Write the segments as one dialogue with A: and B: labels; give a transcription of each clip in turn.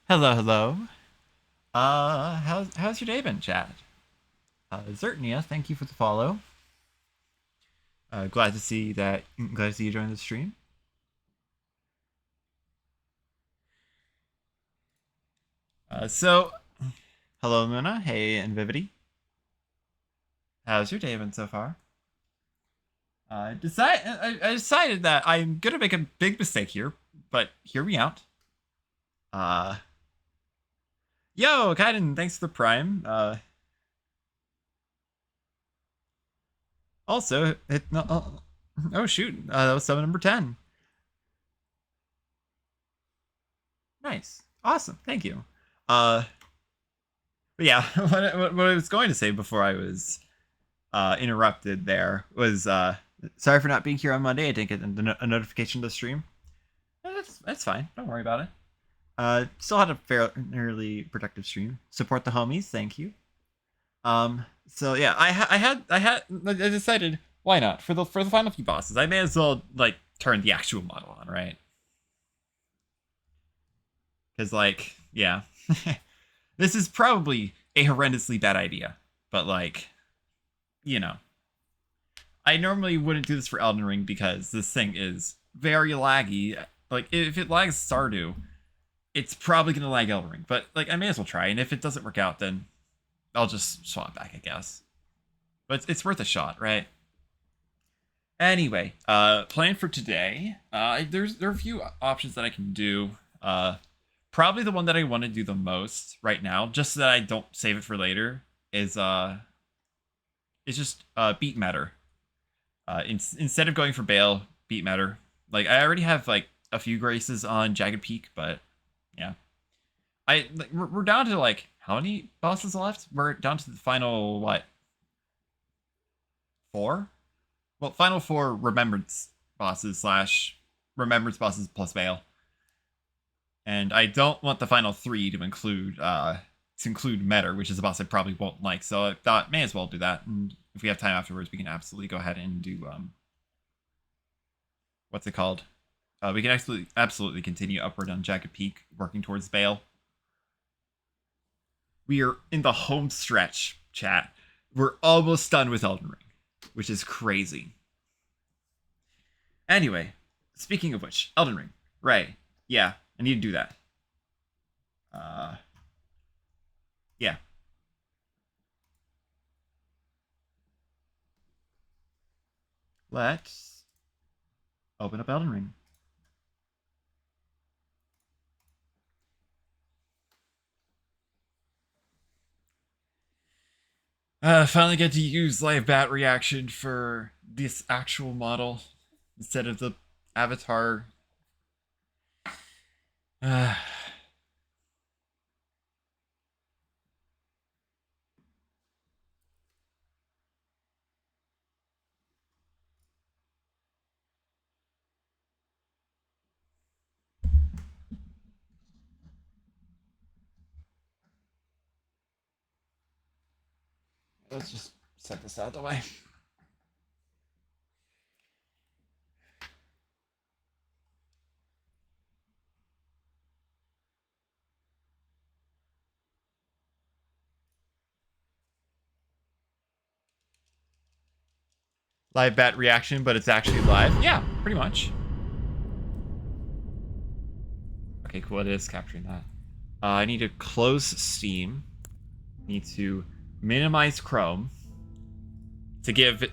A: Hello, hello. How's your day been, chat? Zertnia, thank you for the follow. Glad to see you join the stream. So, hello, Luna. Hey, Invivity. How's your day been so far? I decided that I'm gonna make a big mistake here, but hear me out. Uh, Yo, Kaiden, thanks for the prime. Also, oh shoot, that was summon number 10. Nice, awesome, thank you. But yeah, what I was going to say before I was interrupted there was sorry for not being here on Monday. I didn't get a notification to the stream. That's fine. Don't worry about it. Still had a fairly productive stream. Support the homies. Thank you. So yeah, I decided why not for the final few bosses. I may as well like turn the actual model on, right? Because like yeah, this is probably a horrendously bad idea, but like you know, I normally wouldn't do this for Elden Ring because this thing is very laggy. Like if it lags Stardew, it's probably gonna lag Elden Ring. But like I may as well try, and if it doesn't work out, then I'll just swap back, I guess. But it's worth a shot, right? Anyway, plan for today. There are a few options that I can do. Probably the one that I want to do the most right now, just so that I don't save it for later, is just beat matter. Instead of going for BAYLE, beat matter. Like I already have like a few graces on Jagged Peak, but yeah, we're down to like how many bosses left? We're down to the final what? 4? Well, final 4 remembrance bosses / remembrance bosses plus BAYLE. And I don't want the final 3 to include Metter, which is a boss I probably won't like. So I thought may as well do that. And if we have time afterwards, we can absolutely go ahead and do what's it called? We can absolutely continue upward on Jagged Peak, working towards BAYLE. We are in the home stretch, chat. We're almost done with Elden Ring, which is crazy. Anyway, speaking of which, Elden Ring. Right. Yeah, I need to do that. Yeah. Let's open up Elden Ring. Finally get to use live bat reaction for this actual model instead of the avatar. Let's just set this out of the way. Live bat reaction, but it's actually live. Yeah, pretty much. Okay, cool. It is capturing that. I need to close Steam. Need to minimize Chrome to give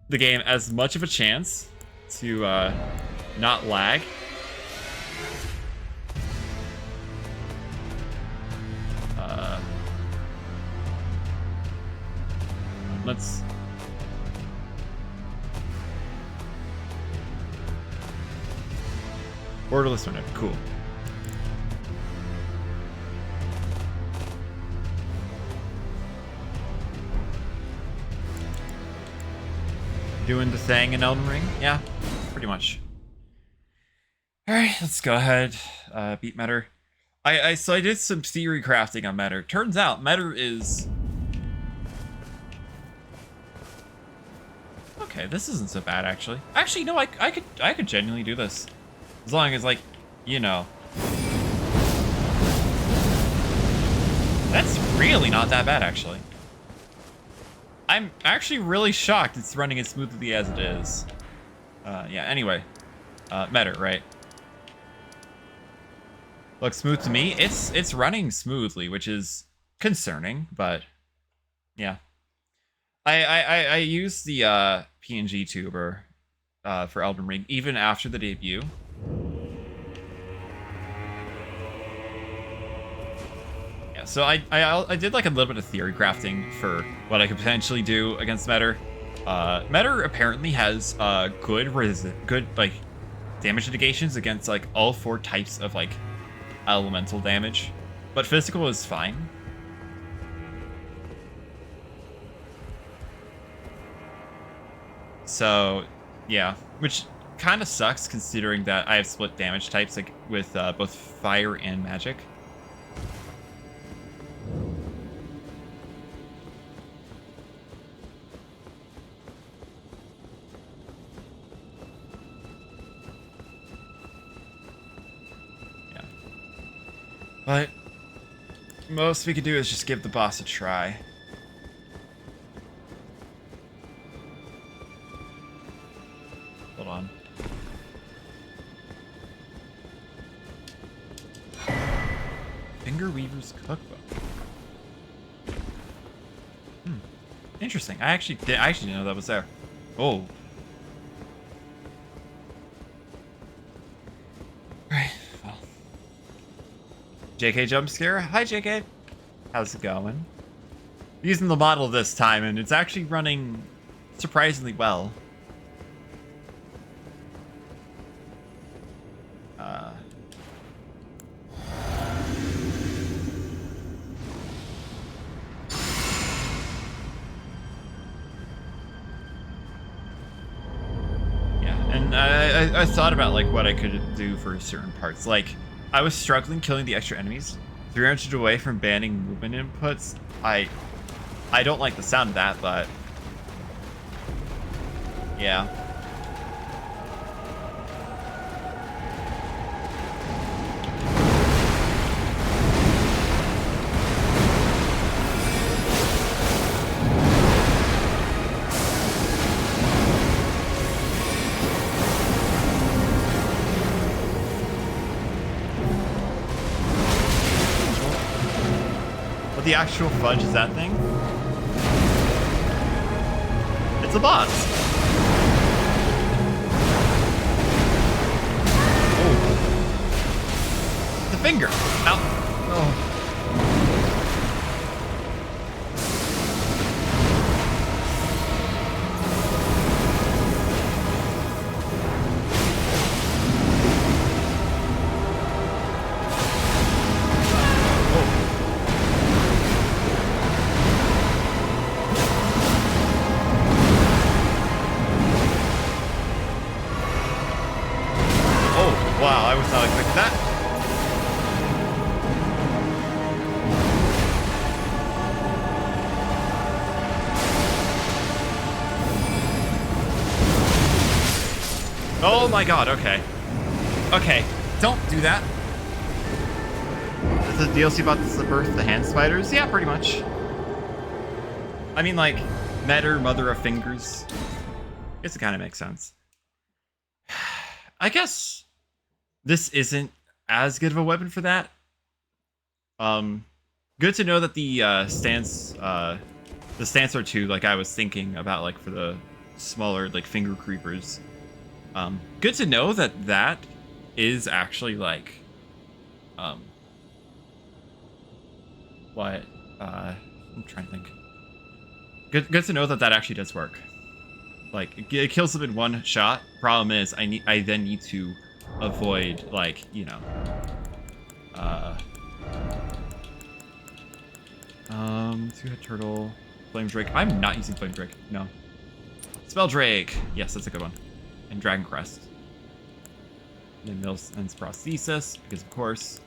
A: the game as much of a chance to not lag. Let's borderless window. Cool. Doing the thing in Elden Ring? Yeah, pretty much. Alright, let's go ahead. Beat Metter. So I did some theory crafting on Metter. Turns out Metter is... Okay, this isn't so bad actually. Actually, no, I could genuinely do this. As long as like, you know. That's really not that bad, actually. I'm actually really shocked it's running as smoothly as it is. Yeah, anyway. Meta, right? Looks smooth to me. It's running smoothly, which is concerning, but yeah. I used the PNG tuber for Elden Ring even after the debut. Yeah, so I did like a little bit of theory crafting for what I could potentially do against Metter. Metter apparently has good like damage mitigations against like all 4 types of like elemental damage, but physical is fine. So yeah, which kind of sucks considering that I have split damage types like with both fire and magic. Yeah, but most we could do is just give the boss a try. Hold on. Finger Weaver's Cookbook. Interesting. I actually didn't know that was there. Oh. Right. Well. JK jump scare. Hi, JK. How's it going? Using the model this time, and it's actually running surprisingly well. I thought about like what I could do for certain parts. Like, I was struggling killing the extra enemies. 300 away from banning movement inputs. I don't like the sound of that, but yeah. What the actual fudge is that thing? It's a boss. Oh. The finger. Ow. Oh. Wow, I was not expecting that. Oh my god, okay. Okay, don't do that. Is the DLC about the birth of the hand spiders? Yeah, pretty much. I mean, like, Metter, Mother of Fingers. I guess it kind of makes sense. I guess this isn't as good of a weapon for that. Good to know that the stance are too, like I was thinking about, like for the smaller like finger creepers. Good to know that that is actually like, what? I'm trying to think. Good to know that that actually does work. Like it kills them in one shot. Problem is, I then need to avoid, like, you know, two-head turtle, flame drake. I'm not using flame drake. No. Spell drake. Yes, that's a good one. And dragon crest. And then Mills and prosthesis, because of course.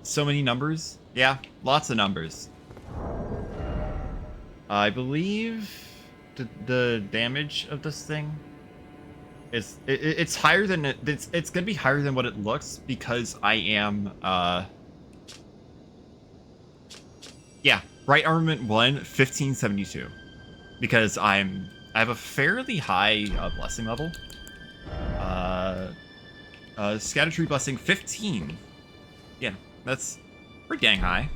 A: So many numbers. Yeah, lots of numbers. I believe the damage of this thing. It's higher than it's gonna be higher than what it looks because I am yeah, right armament 1 1572 because I have a fairly high blessing level. Scatter blessing 15. Yeah, that's pretty dang high.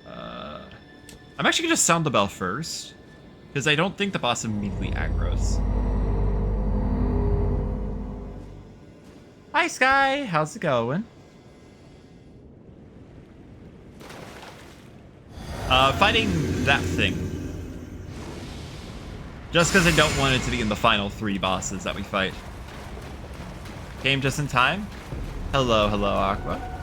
A: I'm actually gonna sound the bell first because I don't think the boss immediately aggroes. Hi Sky, how's it going? Fighting that thing. Just because I don't want it to be in the final 3 bosses that we fight. Came just in time. Hello, Aqua.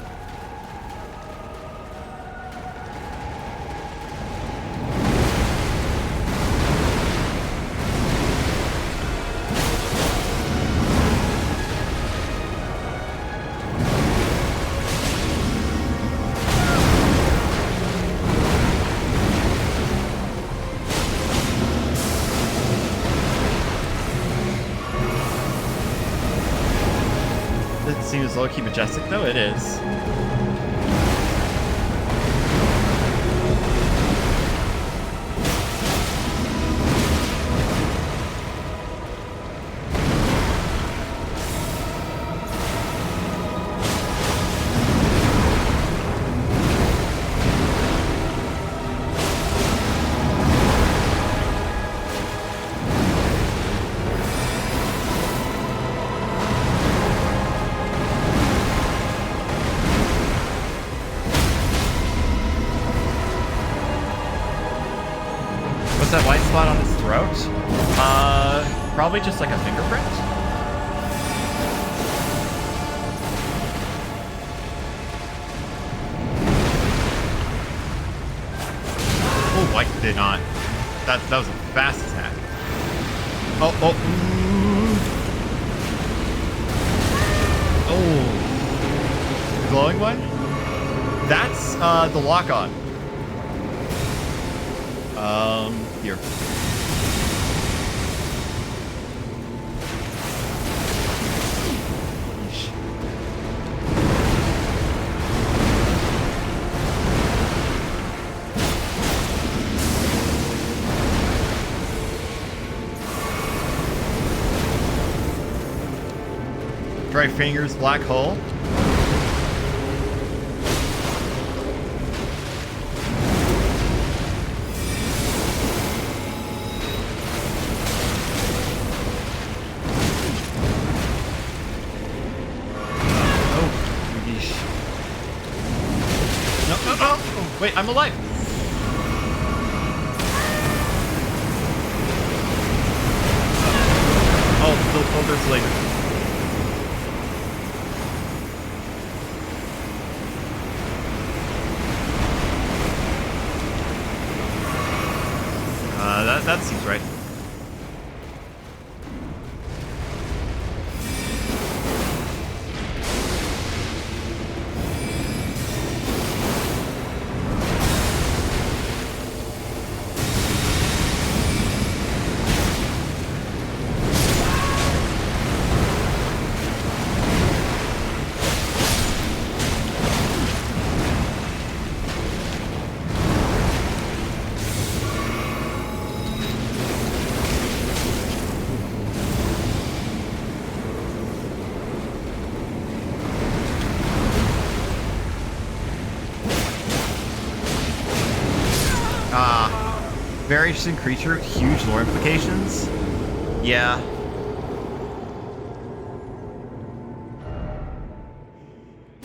A: Seems low-key majestic, though. It is. What's that white spot on his throat? Probably just like a fingerprint. Oh, I did not. That was a fast attack. Oh. Oh. The glowing one? That's the lock-on. Here. Yeesh. Dry fingers, black hole. Oh, wait, I'm alive. Oh, there's later. That seems right. Very interesting creature, huge lore implications. Yeah.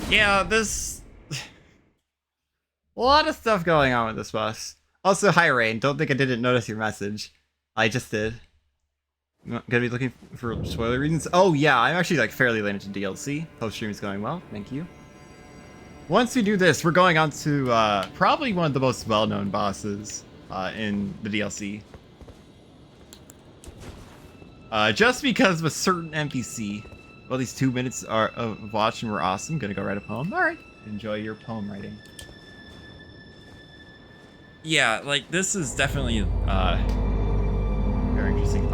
A: Yeah, this... a lot of stuff going on with this boss. Also, hi Rain, don't think I didn't notice your message. I just did. Gonna be looking for spoiler reasons? Oh yeah, I'm actually like fairly late into DLC. Post-stream is going well, thank you. Once we do this, we're going on to probably one of the most well-known bosses in the DLC. Just because of a certain NPC. Well, these 2 minutes of watching were awesome. Gonna go write a poem. Alright. Enjoy your poem writing. Yeah, like this is definitely very interesting.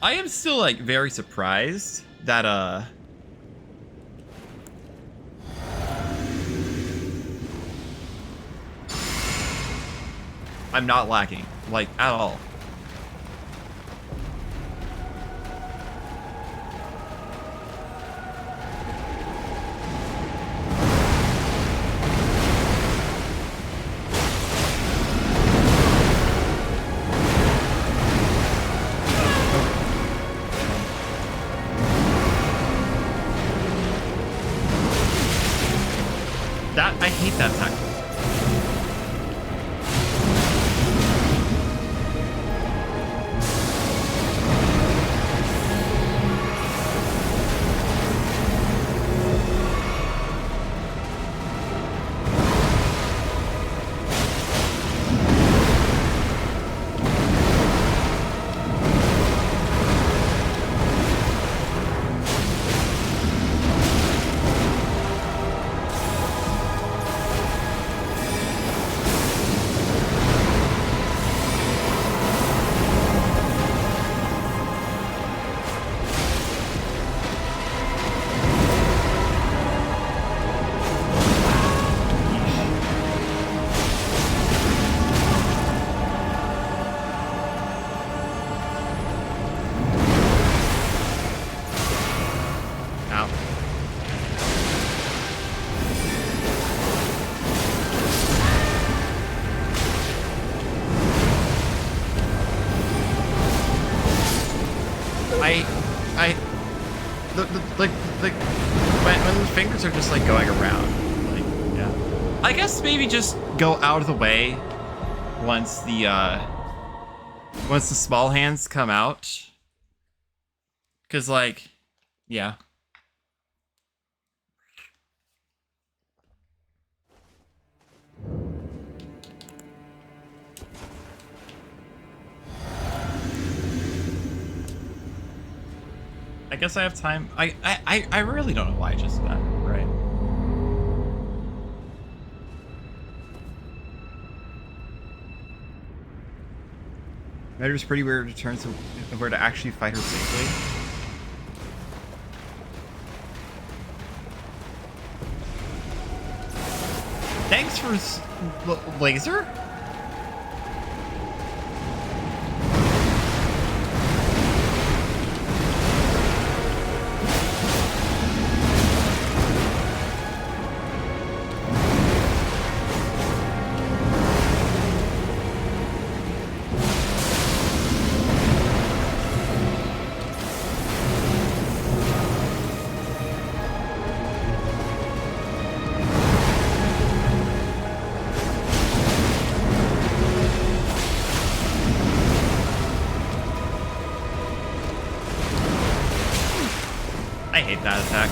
A: I am still like very surprised that I'm not lacking, like, at all. I hate that attack. When the fingers are just like going around, like, yeah. I guess maybe just go out of the way once the small hands come out, cause like, yeah. I guess I have time. I really don't know why I just did that, right? Matter's pretty weird to turn to where to actually fight her safely. Thanks for laser? I hate that attack.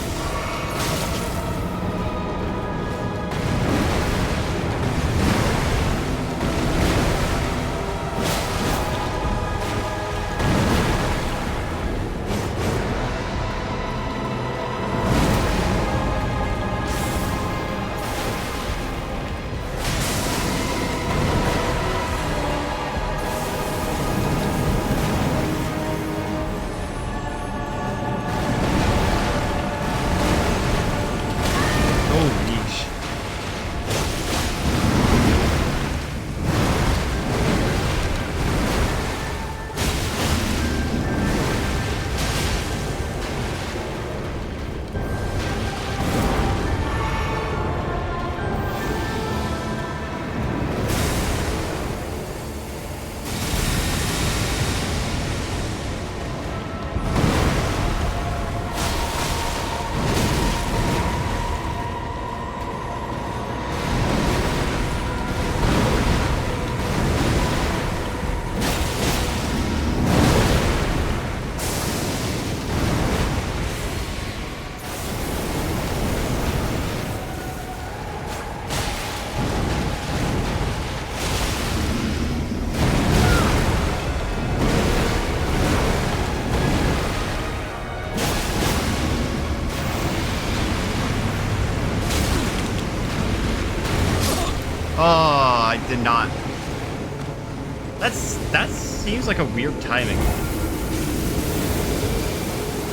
A: That seems like a weird timing.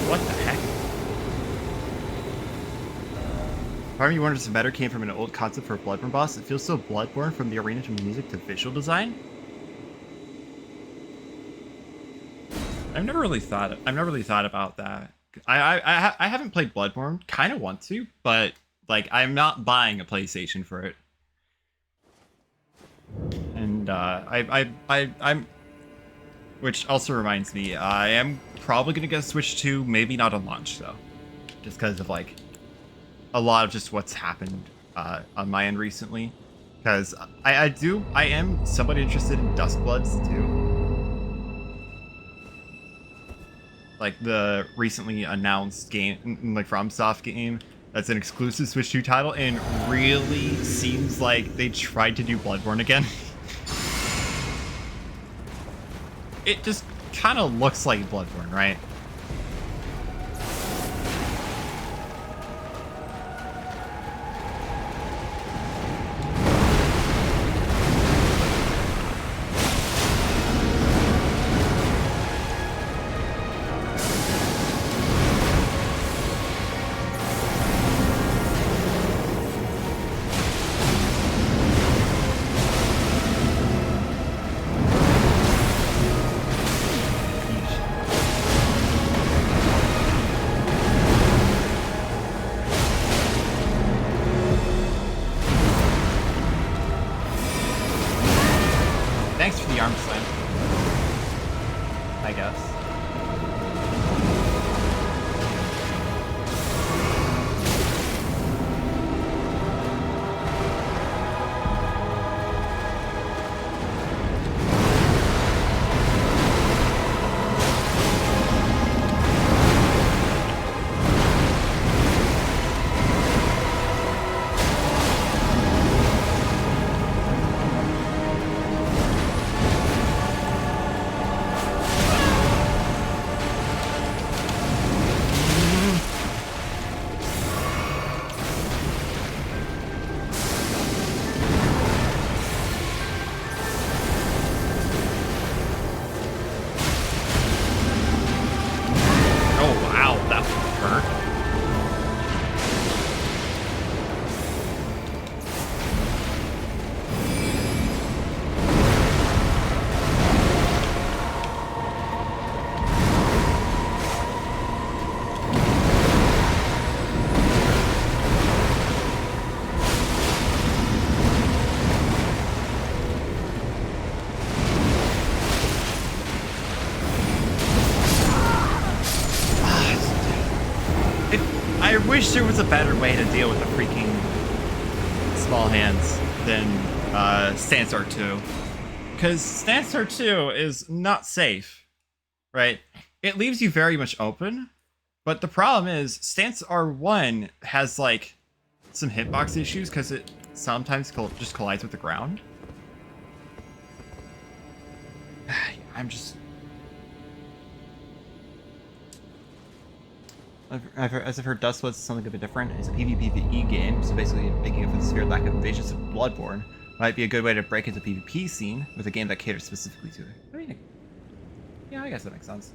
A: What the heck? Part of me wonders if Better came from an old concept for a Bloodborne boss. It feels so Bloodborne from the arena to music to visual design. I've never really thought about that. I haven't played Bloodborne. Kind of want to, but like I'm not buying a PlayStation for it. And I'm, which also reminds me, I am probably gonna get a Switch 2, maybe not on launch though, just because of like a lot of just what's happened on my end recently. Because I am somewhat interested in Duskbloods too. Like the recently announced game, like FromSoft game, that's an exclusive Switch 2 title, and really seems like they tried to do Bloodborne again. It just kind of looks like Bloodborne, right? Thanks for the arm slam, I guess. I wish there was a better way to deal with the freaking small hands than Stance R2. Because Stance R2 is not safe, right? It leaves you very much open, but the problem is Stance R1 has like some hitbox issues because it sometimes just collides with the ground. As I've heard, Duskbloods is something a bit different. It's a PvPvE game, so basically making up for the severe lack of visions of Bloodborne might be a good way to break into the PvP scene with a game that caters specifically to it. I mean, yeah, I guess that makes sense.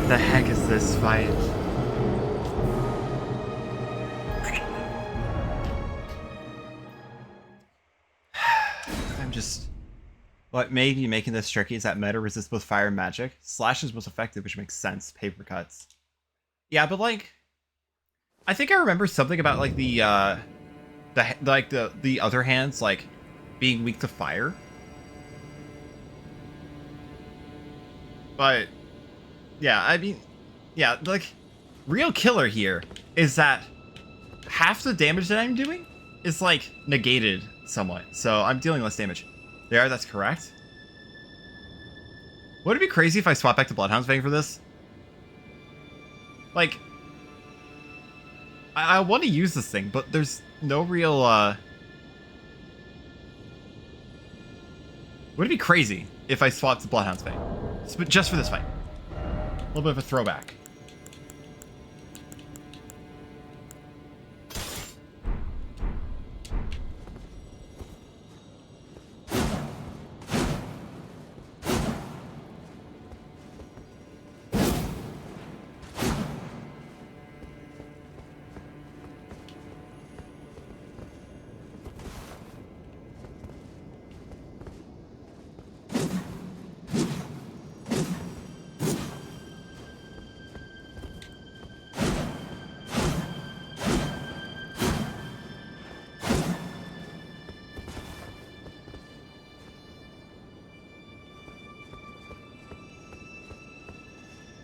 A: The heck is this fight? I'm just... What may be making this tricky is that meta resists both fire and magic. Slash is most effective, which makes sense. Paper cuts. Yeah, but like... I think I remember something about like the other hands like being weak to fire. But yeah, I mean, yeah, like real killer here is that half the damage that I'm doing is like negated somewhat. So I'm dealing less damage. There, that's correct. Would it be crazy if I swap back to Bloodhound's Fang for this? Like, I want to use this thing, but there's no real, Would it be crazy if I swapped to Bloodhound's Fang? Just for this fight. A little bit of a throwback.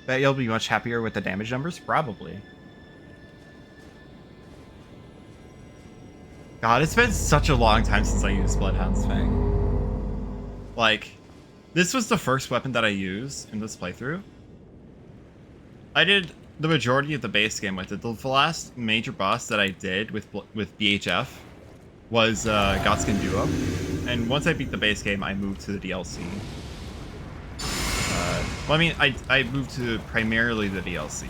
A: Bet you'll be much happier with the damage numbers? Probably. God, it's been such a long time since I used Bloodhound's Fang. Like, this was the first weapon that I used in this playthrough. I did the majority of the base game with it. The last major boss that I did with BHF was Godskin Duo. And once I beat the base game, I moved to the DLC. Well, I mean, I moved to primarily the DLC.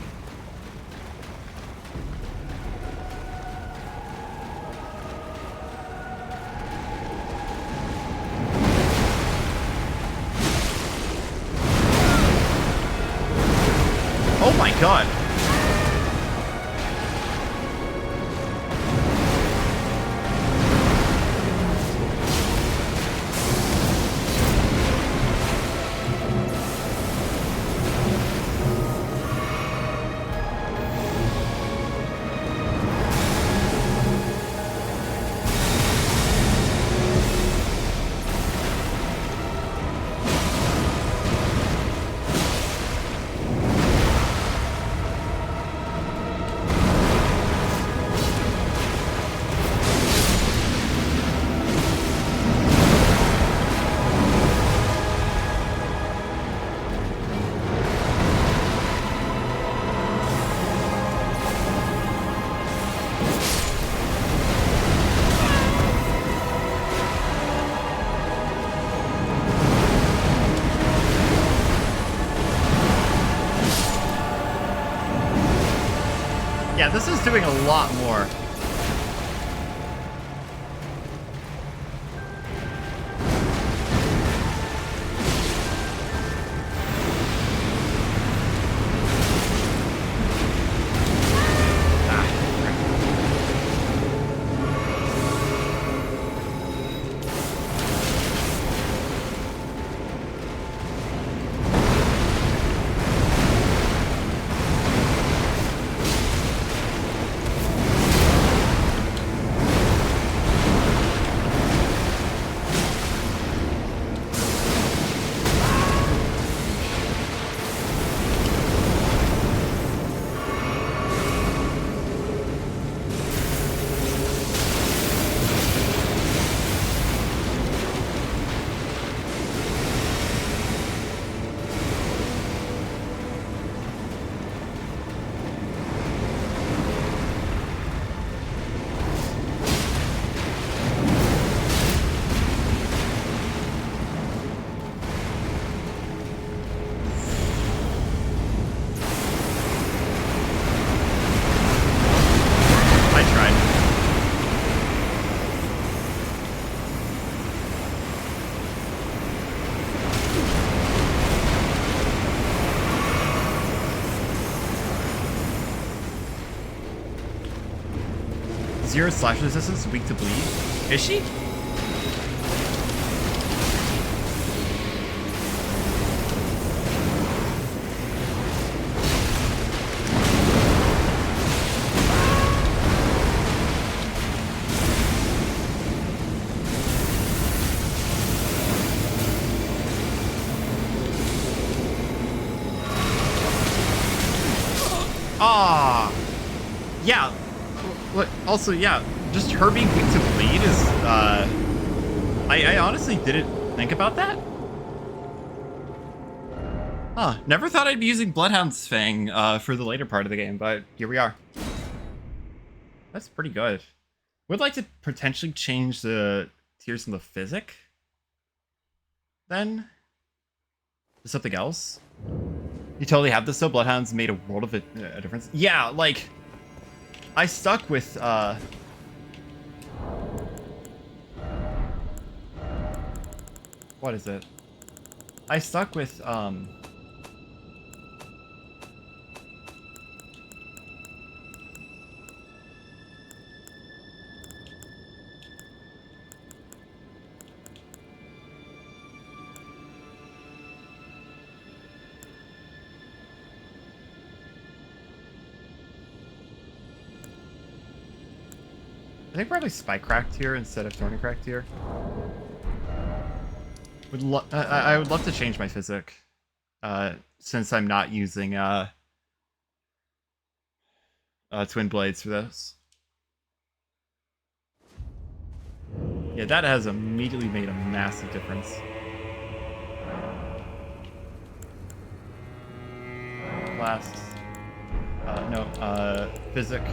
A: Oh my god! Yeah, this is doing a lot more. 0 slash resistance, weak to bleed. Is she? Ah, yeah. Also, yeah, just her being weak to bleed is, I honestly didn't think about that. Huh, never thought I'd be using Bloodhound's Fang, for the later part of the game, but here we are. That's pretty good. Would like to potentially change the tiers in the physic, then? To something else? You totally have this though. Bloodhound's made a world of a difference. Yeah, like I stuck with what is it? I stuck with I think probably Spycracked here instead of Thornycracked here. I would love to change my physic, since I'm not using Twin Blades for this. Yeah, that has immediately made a massive difference. Blast. No, physic.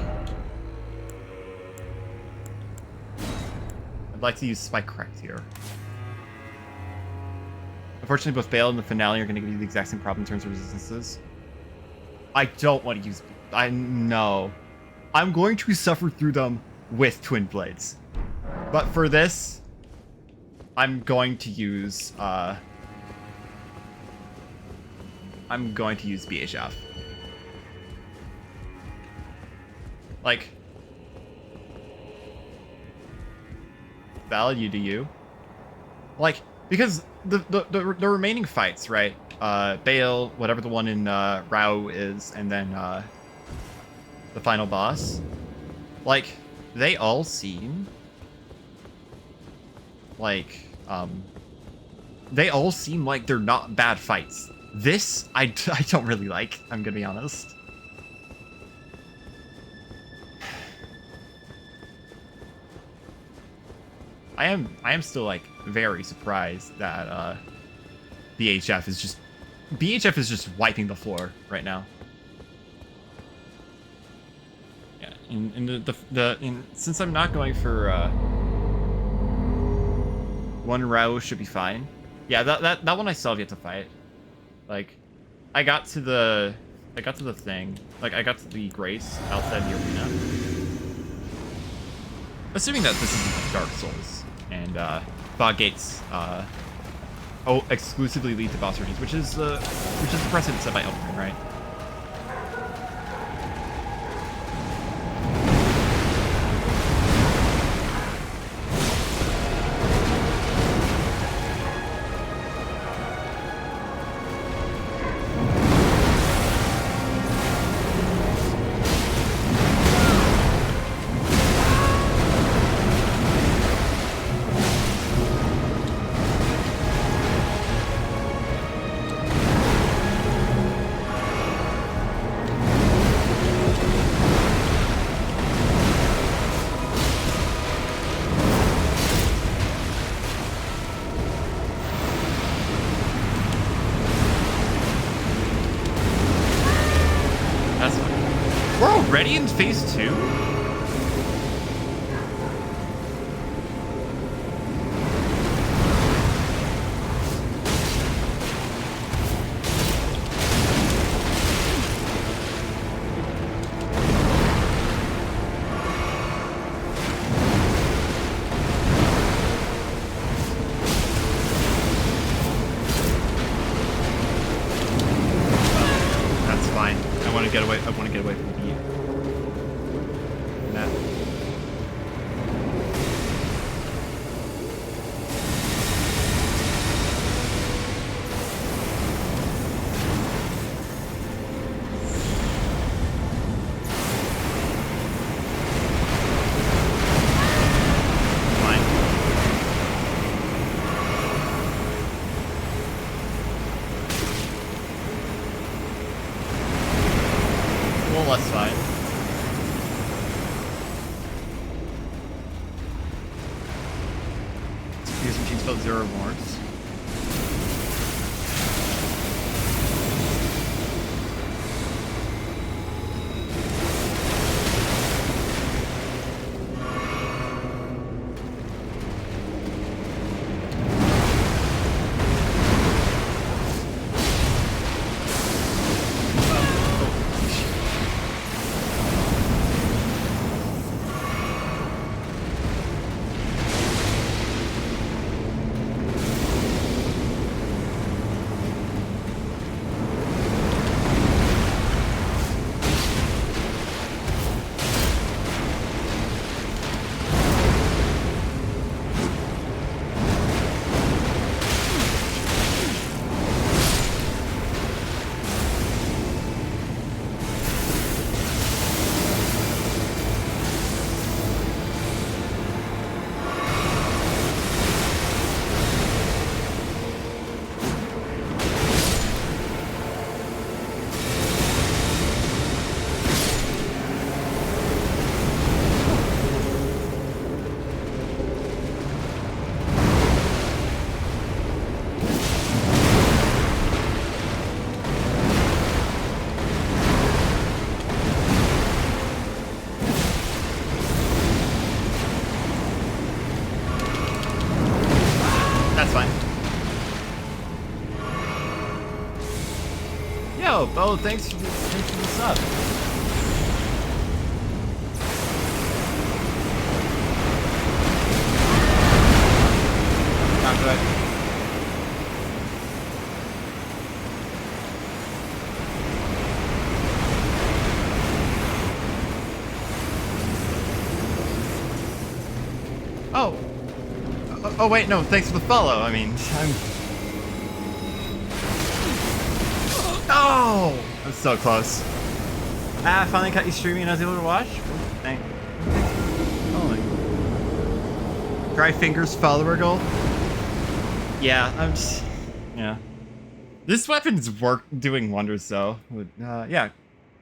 A: I'd like to use Spycracked here. Unfortunately, both BAYLE and the finale are going to give you the exact same problem in terms of resistances. I don't want to use... I know. I'm going to suffer through them with Twin Blades. But for this, I'm going to use... I'm going to use BHF. Like... value to you. Like, because the remaining fights, right? BAYLE, whatever the one in Rao is, and then the final boss. Like, they all seem like they all seem like they're not bad fights. This I don't really like, I'm gonna be honest. I am still like very surprised that BHF is just wiping the floor right now. Yeah, and since I'm not going for one Rao should be fine. Yeah, that one I still have yet to fight. Like, I got to the thing. Like, I got to the Grace outside the arena. Assuming that this isn't Dark Souls. And fog gates exclusively lead to boss arenas, which is the precedent set by Elden Ring, right? We're already in phase 2? That's fine. I want to get away from the beat. less fine. These machines felt 0 rewards. That's fine. Yo, Bo, thanks for the sub. Not good. Oh, wait, no, thanks for the follow. I mean, Oh! I'm so close. I finally caught you streaming and I was able to watch. Thanks. Oh, Dry Fingers follower goal. Yeah, I'm just... Yeah. This weapon's doing wonders, though. Yeah.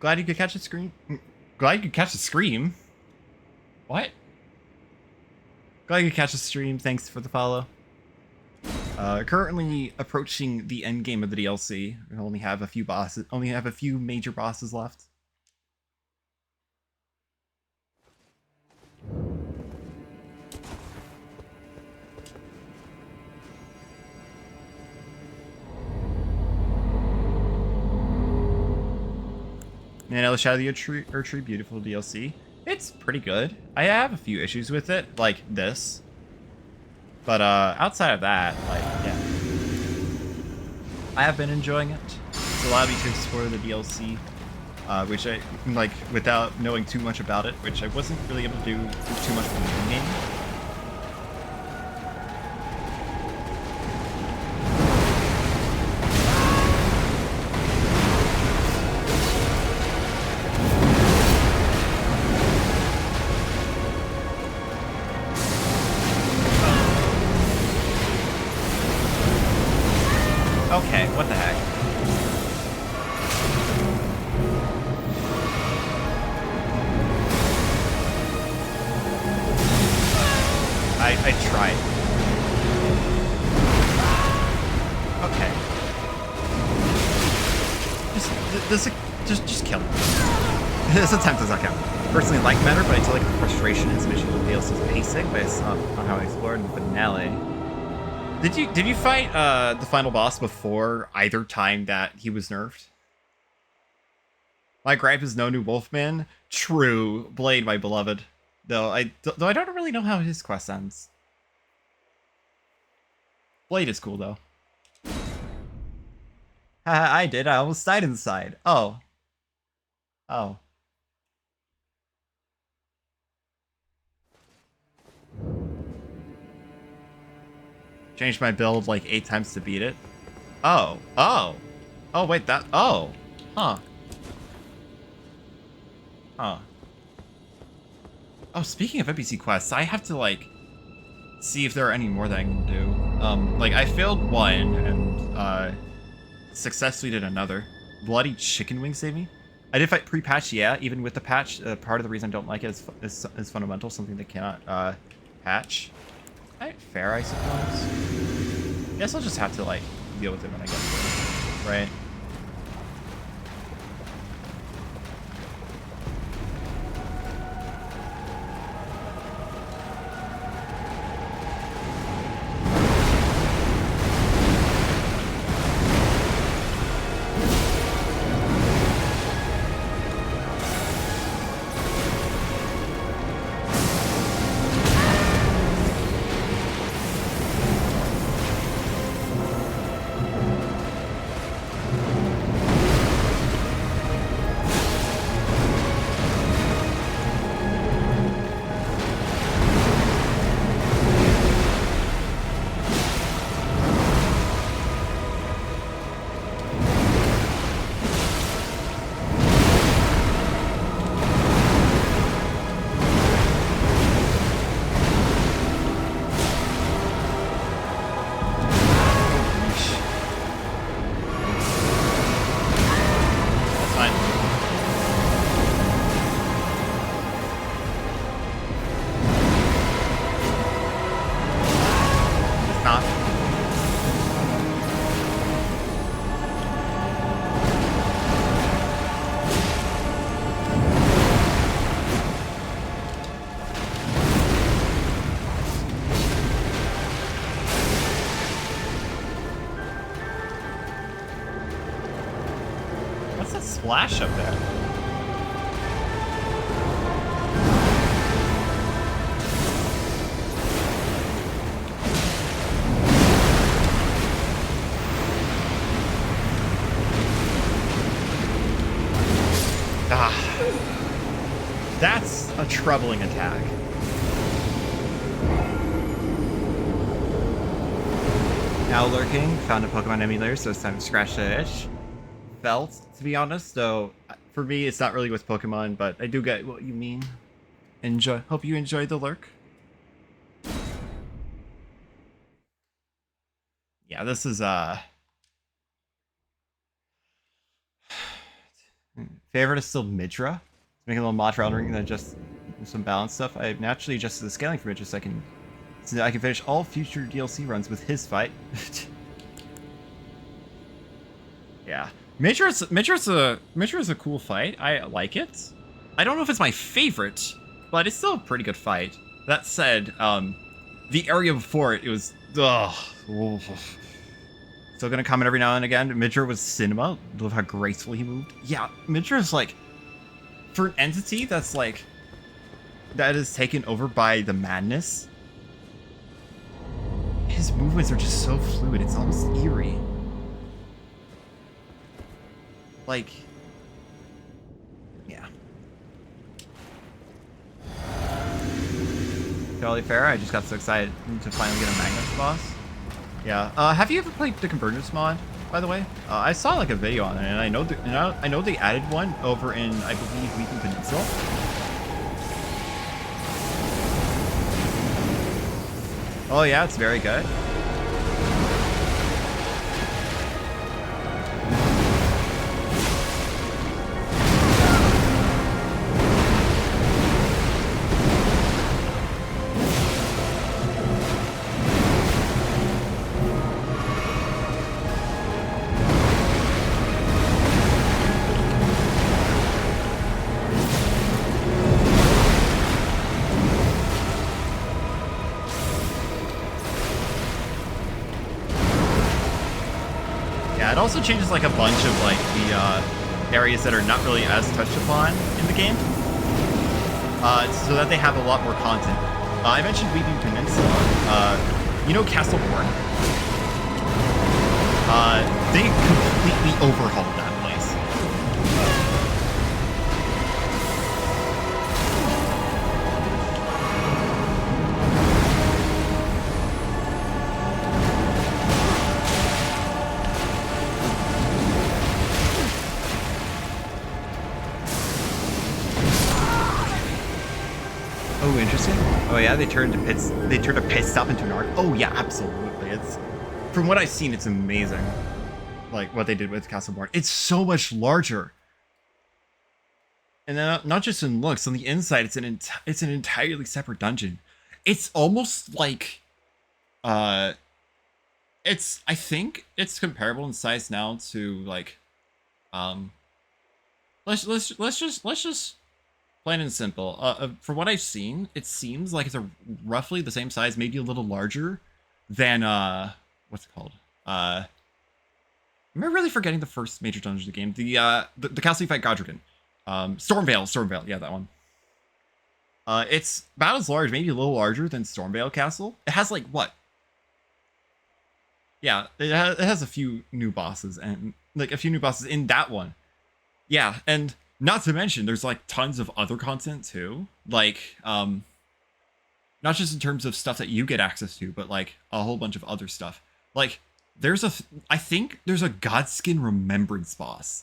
A: Glad you could catch a scream. Glad you could catch a scream. What? Glad you could catch a stream. Thanks for the follow. Currently approaching the end game of the DLC. We only have a few bosses. Only have a few major bosses left. Man, Shadow of the Erdtree, beautiful DLC. It's pretty good. I have a few issues with it, like this. But outside of that, like, yeah. I have been enjoying it. It's allowed me to explore the DLC, which I, like, without knowing too much about it, which I wasn't really able to do too much in the main game. Okay, what the heck? I tried. Okay. Just kill him. This attempt does not count. Personally, like better, but I feel like the frustration his mission with DLC's pacing based on how I explored in the finale. Did you fight the final boss before either time that he was nerfed? My gripe is no new Wolfman. True, Blade, my beloved. Though I don't really know how his quest ends. Blade is cool though. I did. I almost died inside. Oh. Oh. Changed my build like 8 times to beat it. Oh. Oh. Oh, wait, that... Oh. Huh. Huh. Oh, speaking of NPC quests, I have to, like, see if there are any more that I can do. Like, I failed one, and, successfully did another. Bloody chicken wing saved me? I did fight pre-patch, yeah. Even with the patch, part of the reason I don't like it is fundamental, something they cannot patch. Alright, fair, I suppose. Guess I'll just have to like deal with it when I get to it, right? Splash up there. Ah, that's a troubling attack. Now lurking, found a Pokemon emulator, so it's time to scratch the itch. Felt, to be honest, though for me it's not really with Pokemon, but I do get what you mean. Hope you enjoy the lurk. Yeah, this is favorite is still Midra. Making a little mod for Elden Ring and then just some balance stuff. I naturally adjusted the scaling for Midra so I can finish all future DLC runs with his fight. Yeah. Midra's a cool fight. I like it. I don't know if it's my favorite, but it's still a pretty good fight. That said, the area before it was still gonna comment every now and again. Midra was cinema. Love how gracefully he moved. Yeah, Midra's like, for an entity that's like that is taken over by the madness, his movements are just so fluid. It's almost eerie. Like, yeah. Totally fair. I just got so excited to finally get a Magnus boss. Yeah. Have you ever played the Convergence mod, by the way? I saw like a video on it, and I know they added one over in, I believe, Weeping Peninsula. Oh yeah, it's very good. It also changes like a bunch of like the areas that are not really as touched upon in the game, so that they have a lot more content. I mentioned Weeping Peninsula. You know Castleborn? They completely overhauled that place. Oh, interesting. Oh yeah, they turned a pit stop into an arc. Oh yeah, absolutely. It's, from what I've seen, it's amazing. Like what they did with Castleborn. It's so much larger. And then not just in looks, on the inside, it's an entirely separate dungeon. It's almost like, uh, I think it's comparable in size now to like, um, let's just plain and simple. From what I've seen, it seems like it's a roughly the same size, maybe a little larger than what's it called? Am I really forgetting the first major dungeon of the game? The castle you fight Godrigan. Stormvale, yeah, that one. It's about as large, maybe a little larger than Stormvale Castle. It has like what? Yeah, it has a few new bosses and like a few new bosses in that one. Yeah, and not to mention there's like tons of other content too. Like not just in terms of stuff that you get access to, but like a whole bunch of other stuff. Like I think there's a Godskin Remembrance boss.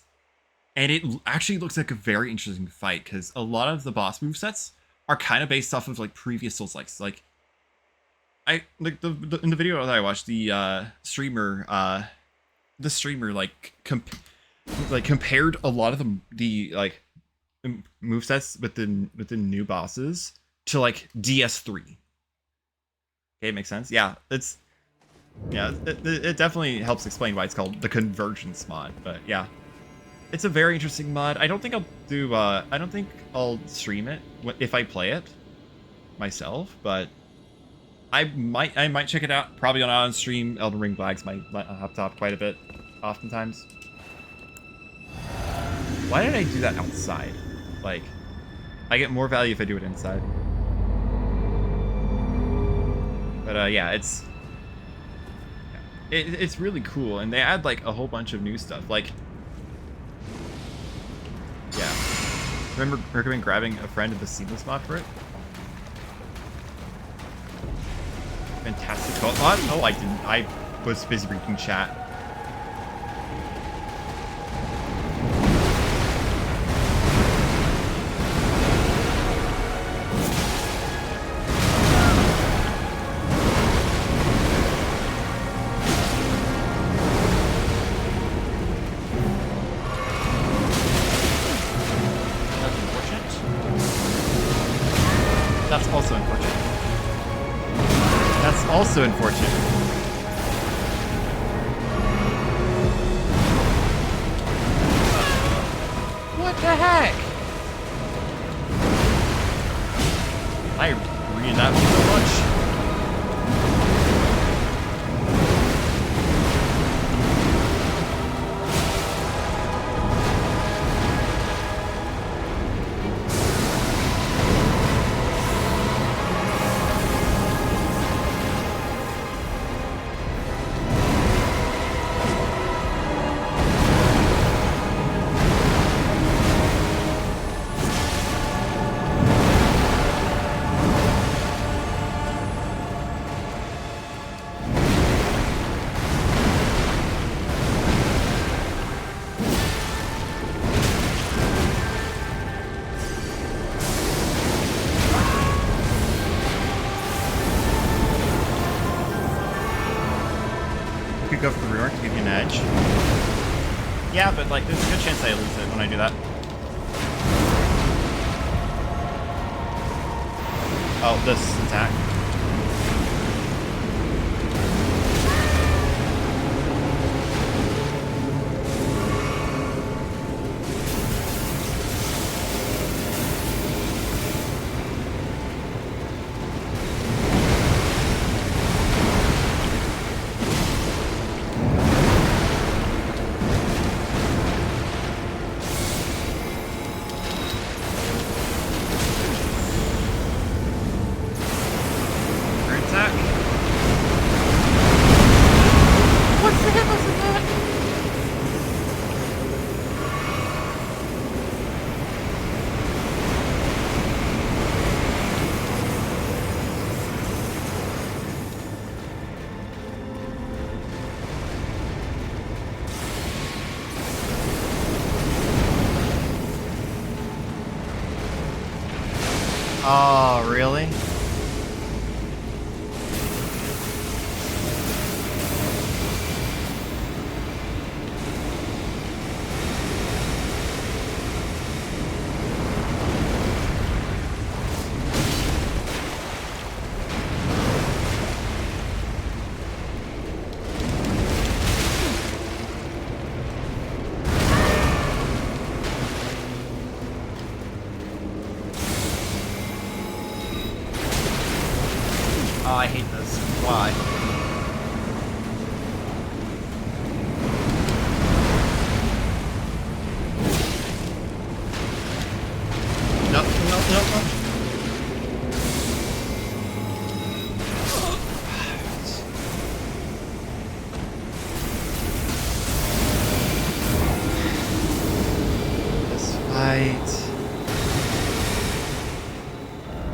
A: And it actually looks like a very interesting fight because a lot of the boss movesets are kind of based off of like previous Souls-likes. Like I like in the video that I watched, the streamer like compared a lot of the like movesets within new bosses to like DS3. Okay, it makes sense. Yeah, it definitely helps explain why it's called the Convergence mod. But yeah. It's a very interesting mod. I don't think I'll do, I don't think I'll stream it if I play it myself, but I might check it out. Probably on stream. Elden Ring lags my laptop quite a bit, oftentimes. Why did I do that outside? Like, I get more value if I do it inside. But yeah, it's really cool, and they add like a whole bunch of new stuff. Like, yeah. Recommend grabbing a friend of the seamless mod for it. Fantastic mod? Oh, I didn't. I was busy reading chat. Also unfortunate. What the heck? I read that one so much. Go for the rework to give you an edge. Yeah, but like there's a good chance I lose it when I do that. Oh, this attack. Oh, really? Right.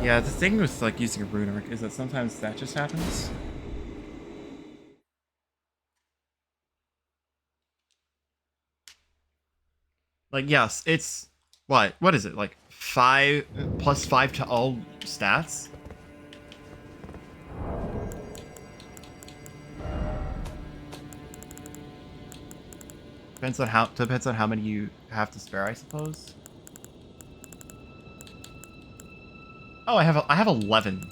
A: Yeah, the thing with like using a rune arc is that sometimes that just happens. Like, yes, it's what is it? Like 5 plus 5 to all stats? Depends on how many you have to spare, I suppose. Oh, I have 11.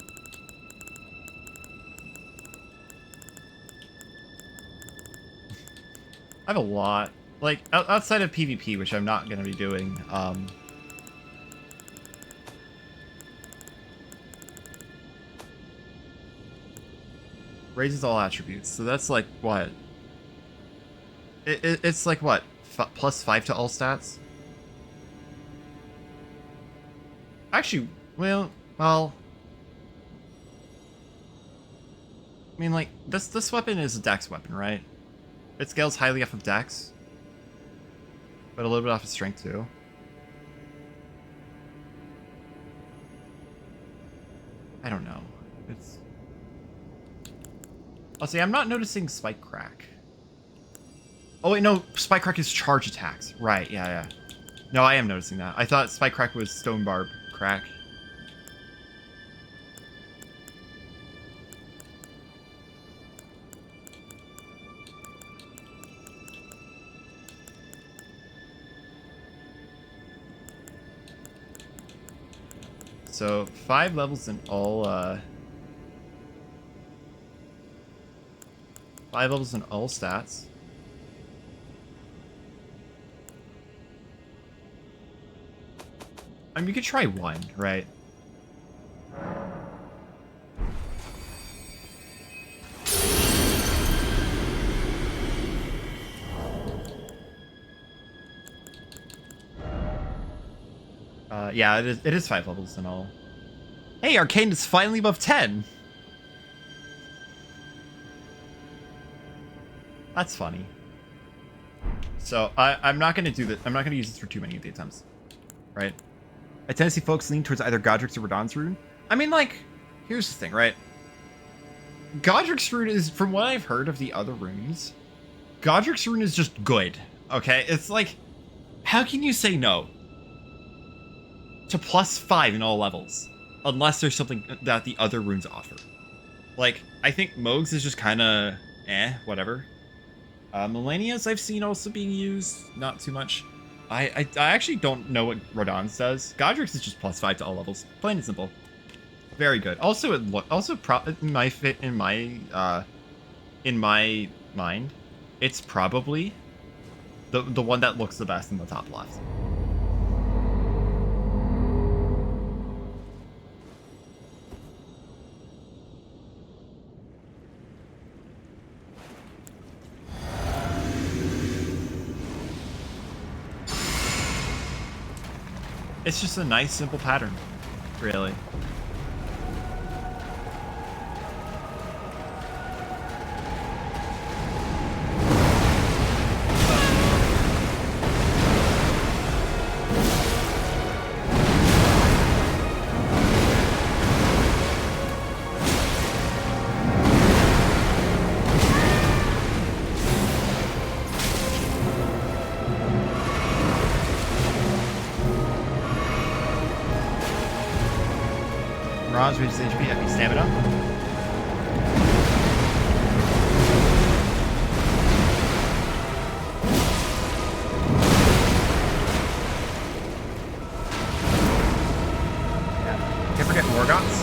A: I have a lot. Like outside of PvP, which I'm not going to be doing. Raises all attributes. So that's like what? It's like what? Plus 5 to all stats? Actually, well, I mean, like this weapon is a dex weapon, right? It scales highly off of dex, but a little bit off of strength too. I don't know. It's. Oh, see, I'm not noticing spike crack. Oh wait, no, spike crack is charge attacks. Right? Yeah, yeah. No, I am noticing that. I thought spike crack was stone barb crack. So 5 levels in all. 5 levels in all stats. I mean, you could try 1, right? Yeah, it is 5 levels in all. Hey, Arcane is finally above 10! That's funny. So, I'm not gonna do this. I'm not gonna use this for too many of the attempts. Right? I tend to see folks lean towards either Godric's or Radahn's rune. I mean, like, here's the thing, right? Godric's rune is, from what I've heard of the other runes, Godric's rune is just good, okay? It's like, how can you say no to plus 5 in all levels? Unless there's something that the other runes offer. Like, I think Moog's is just kind of, whatever. Millennia's I've seen also being used, not too much. I actually don't know what Radahn's does. Godric's is just plus 5 to all levels, plain and simple. Very good. Also, in my mind, it's probably the one that looks the best in the top left. It's just a nice, simple pattern, really. Bronze reaches HP, heavy stamina. Yeah. Can't forget Morgoth's.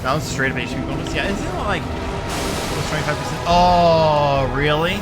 A: That was straight up HP bonus. Yeah, isn't it like 25%? Oh, really?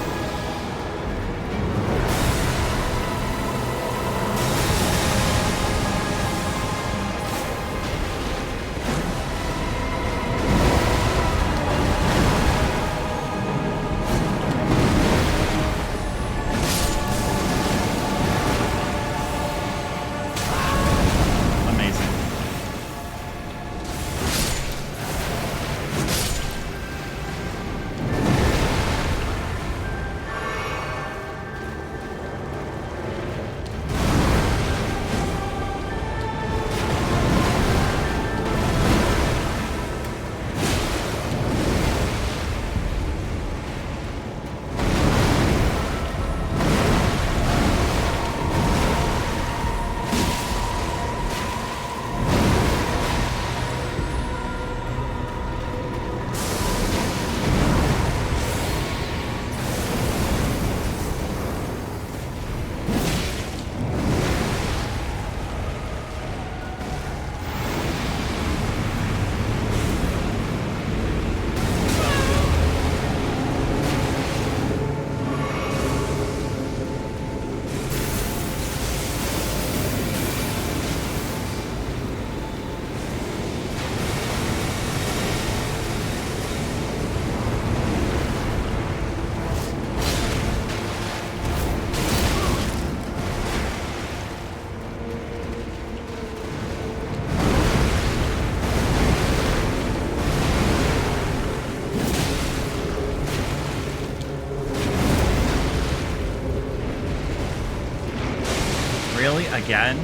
A: again.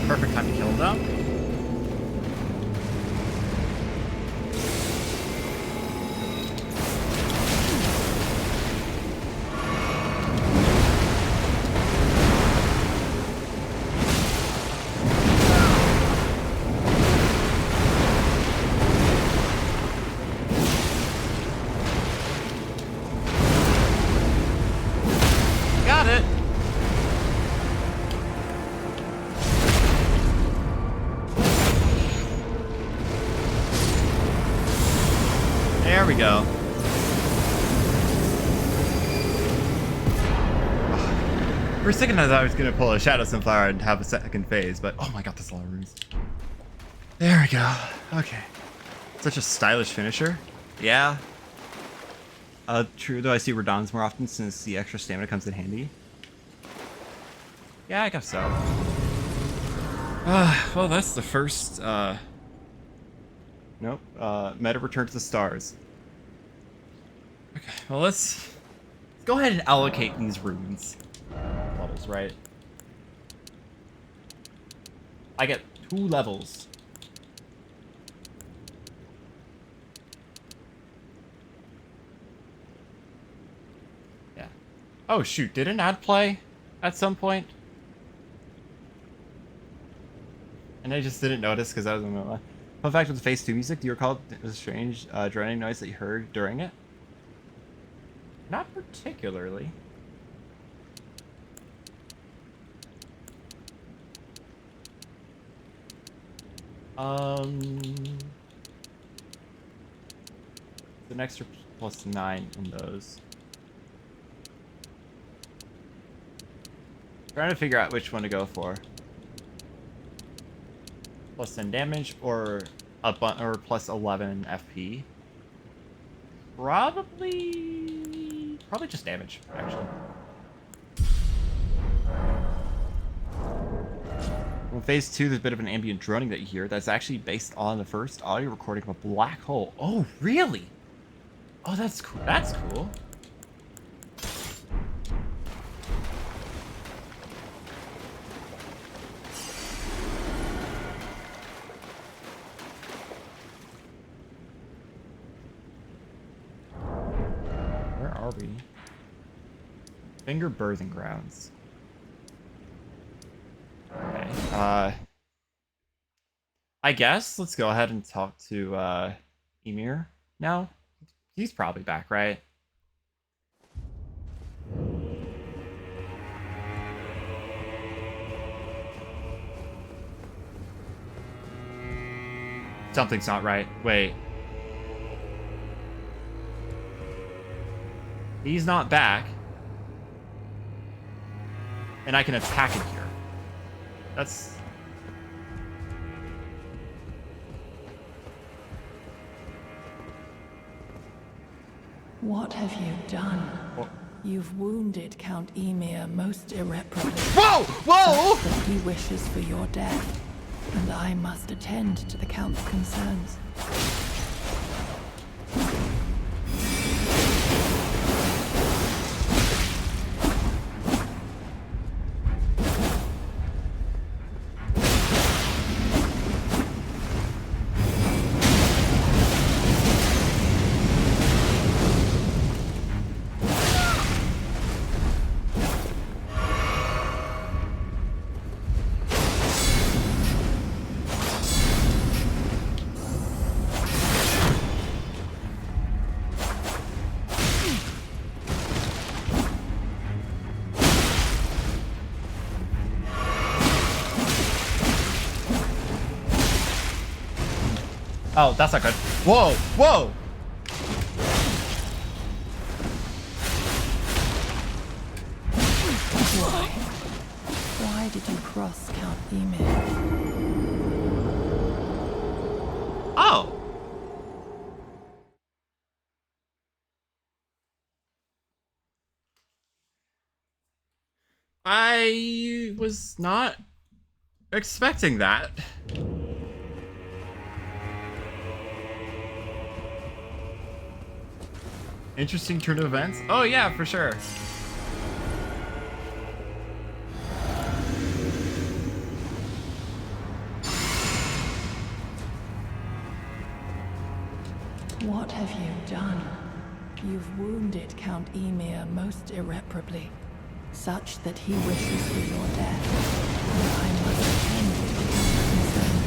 A: Perfect time to kill them. Got it. There we go. For a second I thought I was going to pull a Shadow Sunflower and have a second phase, but oh my god, that's a lot of rooms. There we go. Okay. Such a stylish finisher. Yeah. True, though I see Radon's more often since the extra stamina comes in handy. Yeah, I guess so. Well, that's the first, Nope. Meta Return to the Stars. Okay, well, let's go ahead and allocate these runes. Levels, right? I get 2 levels. Yeah. Oh, shoot. Did an ad play at some point? And I just didn't notice because I was in the middle. Fun fact with the Phase 2 music, do you recall the strange droning noise that you heard during it? Not particularly. It's an extra +9 in those. Trying to figure out which one to go for. +10 damage or +11 FP. Probably just damage, actually. Well, Phase 2, there's a bit of an ambient droning that you hear that's actually based on the first audio recording of a black hole. Oh, really? Oh, that's cool. That's cool. Where are we? Finger Birthing Grounds. Okay. I guess let's go ahead and talk to Emir now. He's probably back, right? Something's not right. Wait. He's not back. And I can attack him here. That's...
B: What have you done?
A: What?
B: You've wounded Count Emir most irreparably.
A: Whoa! Whoa!
B: Such that he wishes for your death, and I must attend to the Count's concerns.
A: Oh, that's not good. Whoa, whoa!
B: Why did you cross Count Ymir?
A: Oh! I was not expecting that. Interesting turn of events? Oh yeah, for sure.
B: What have you done? You've wounded Count Ymir most irreparably, such that he wishes for your death, and I must attend to his concerns.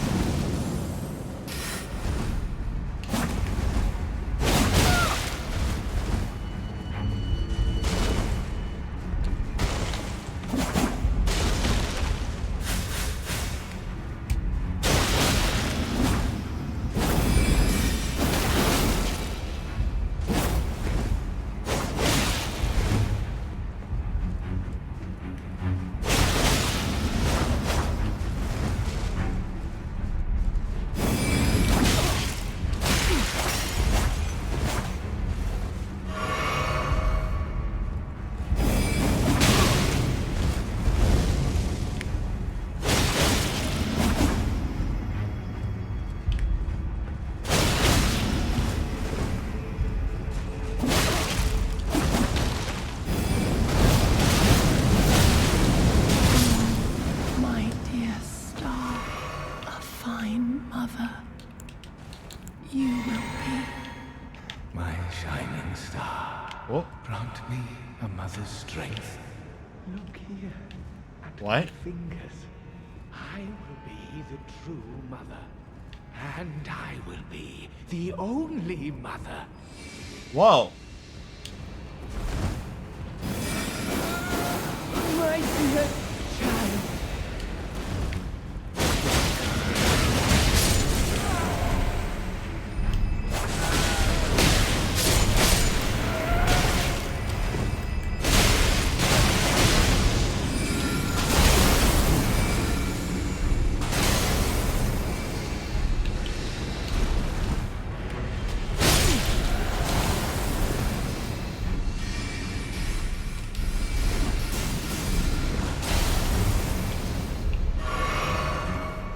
C: Grant me a mother's strength. Look here at
A: What?
C: my fingers. I will be the true mother. And I will be the only mother.
A: Whoa.
C: My dear child.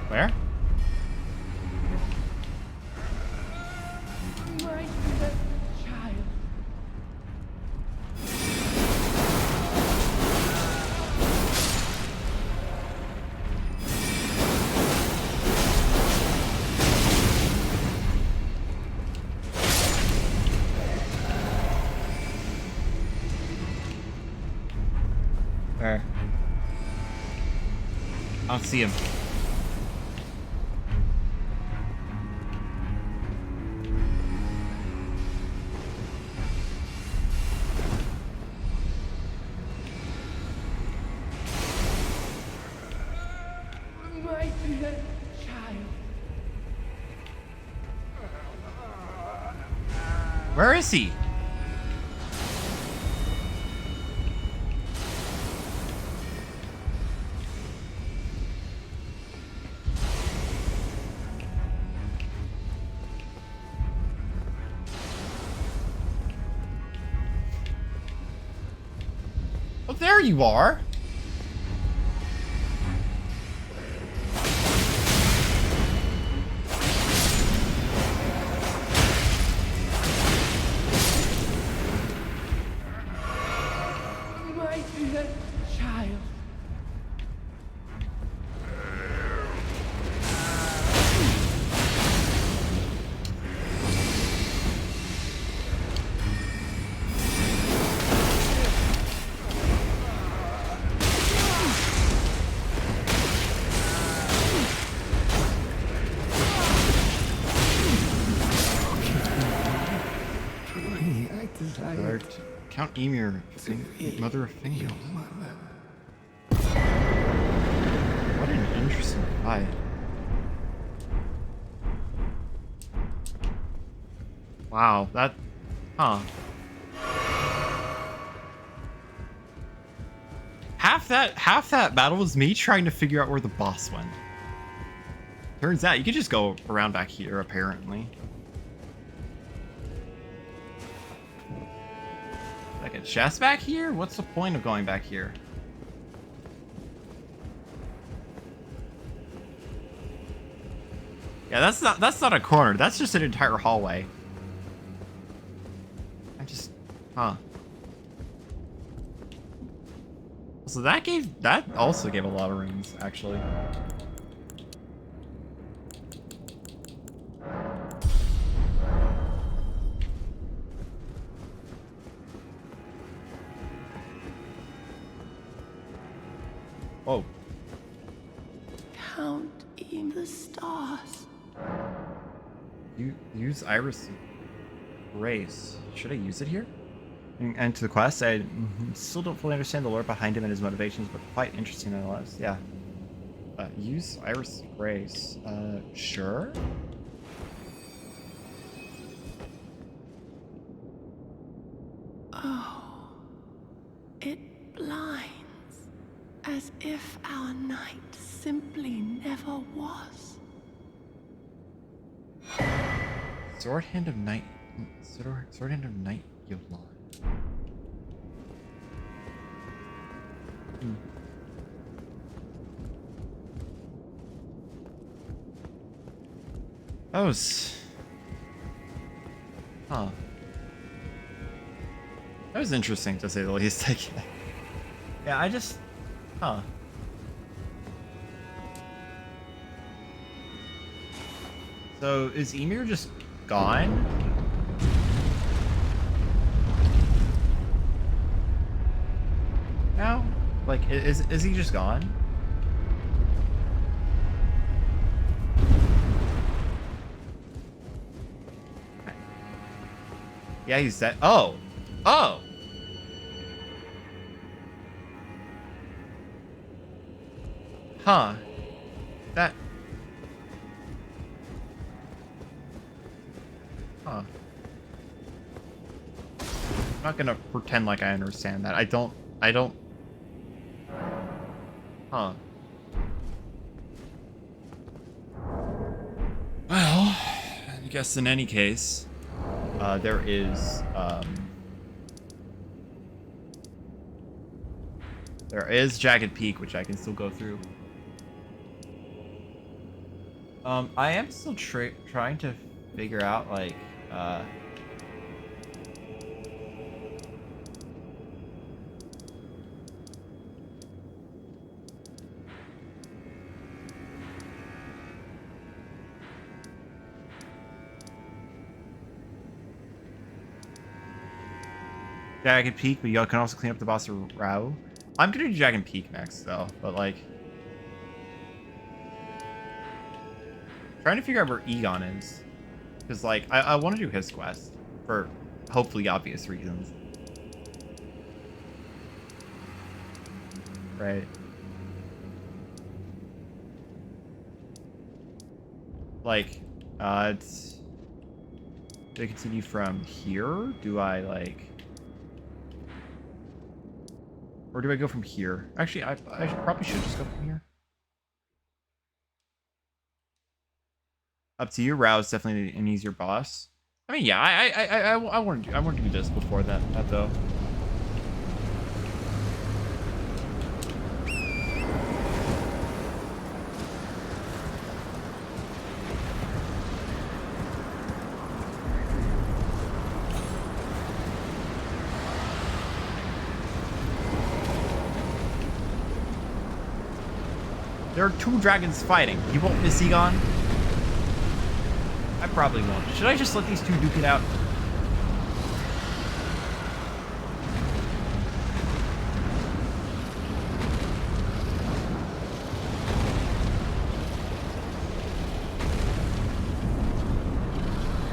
A: Where?
C: My dear child.
A: Where? I don't see him.
C: My dear child.
A: Where is he? Oh, there you are.
C: My dear child. Truly, I desire
A: Count Ymir, mother of Fingal. What an interesting fight. Wow, that... Huh. Half that battle was me trying to figure out where the boss went. Turns out you could just go around back here, apparently. Like a chest back here? What's the point of going back here? Yeah, that's not a corner. That's just an entire hallway. Huh. So that also gave a lot of rooms, actually. Oh.
B: Count in the stars.
A: You use Iris Grace. Should I use it here? And to the quest, I still don't fully understand the lore behind him and his motivations, but quite interesting nonetheless. Yeah. Use Iris Grace. Sure.
B: Oh, it blinds, as if our night simply never was.
A: Sword Hand of Night. Sword Hand of Night Yolan. That was... Huh. That was interesting, to say the least. Yeah, I just... Huh. So, is Emir just gone? Now? Like, is he just gone? Yeah, he's dead. Oh! Oh! Huh. That... Huh. I'm not gonna pretend like I understand that. I don't... Huh. Well, I guess in any case, there is Jagged Peak, which I can still go through. I am still trying to figure out, like, Jagged Peak, but you can also clean up the boss of Rao. I'm gonna do Jagged Peak next, though, but, like... Trying to figure out where Egon is. Because, like, I want to do his quest. For hopefully obvious reasons. Right. Like, it's... Do I continue from here? Do I, like... Or do I go from here? Actually, I probably should just go from here. Up to you. Rao's definitely an easier boss. I mean, yeah, I want to do this before that though. There are two dragons fighting. You won't miss Egon? I probably won't. Should I just let these two duke it out?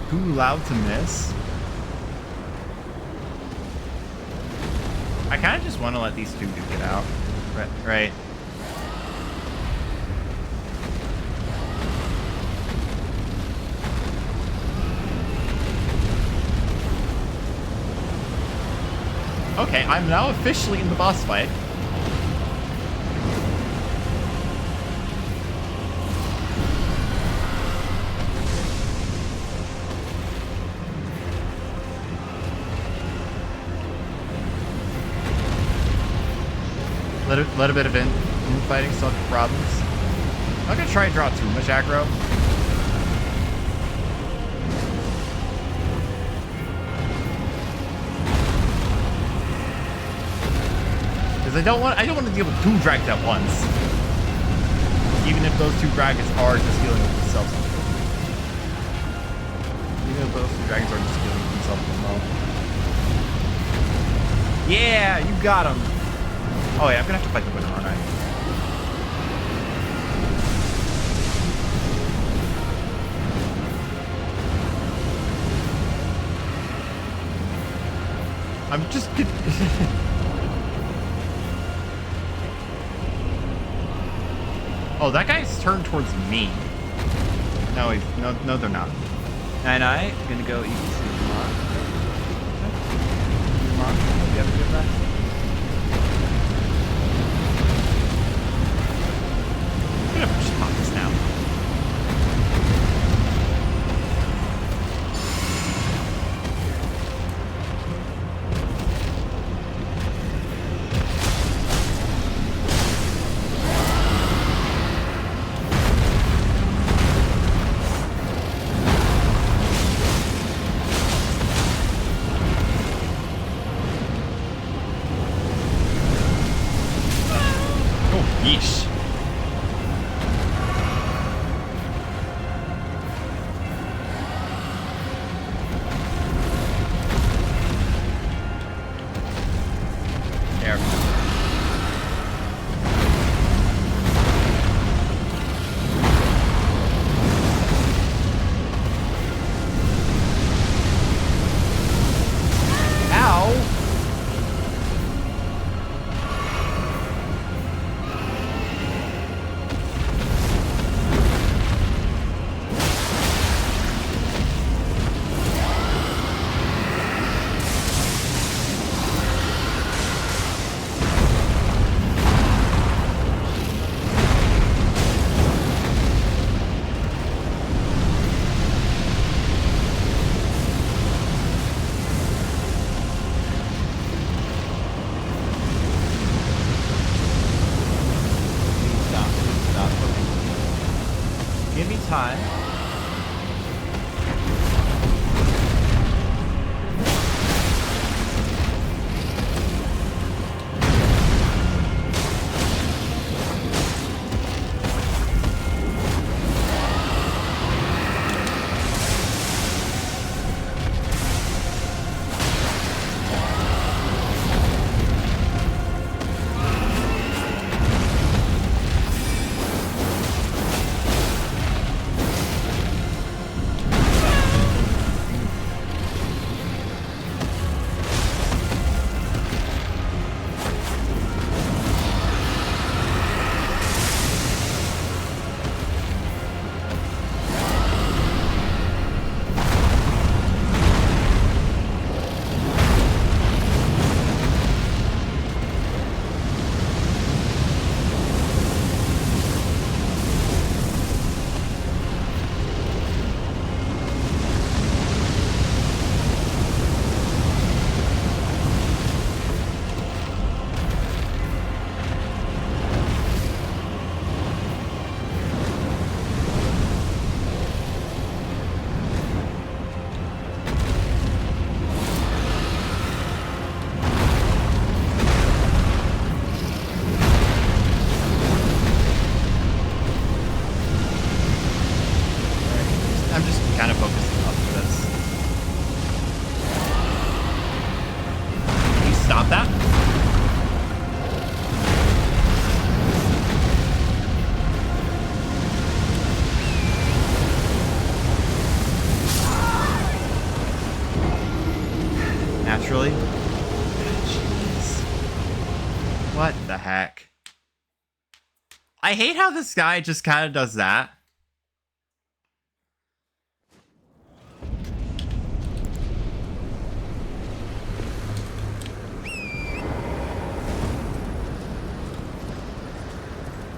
A: Too loud to miss? I kind of just want to let these two duke it out. Right. Okay, I'm now officially in the boss fight. Let a bit of infighting solve the problems. I'm not gonna try and draw too much aggro. Because I don't want to deal with 2 dragons at once. Even if those 2 dragons are just dealing with themselves. Even if those 2 dragons are just dealing with themselves as well. Yeah, you got him. Oh yeah, I'm gonna have to fight the winner, aren't I? I'm just Oh, that guy's turned towards me. No, no, they're not. And I'm gonna go eat some mod. Mod, you have to give that. I'm gonna just pop this now. Yeesh. There. Ow! Give me time. Kind of focusing up for this. Can you stop that? Naturally. Jeez. What the heck? I hate how this guy just kind of does that.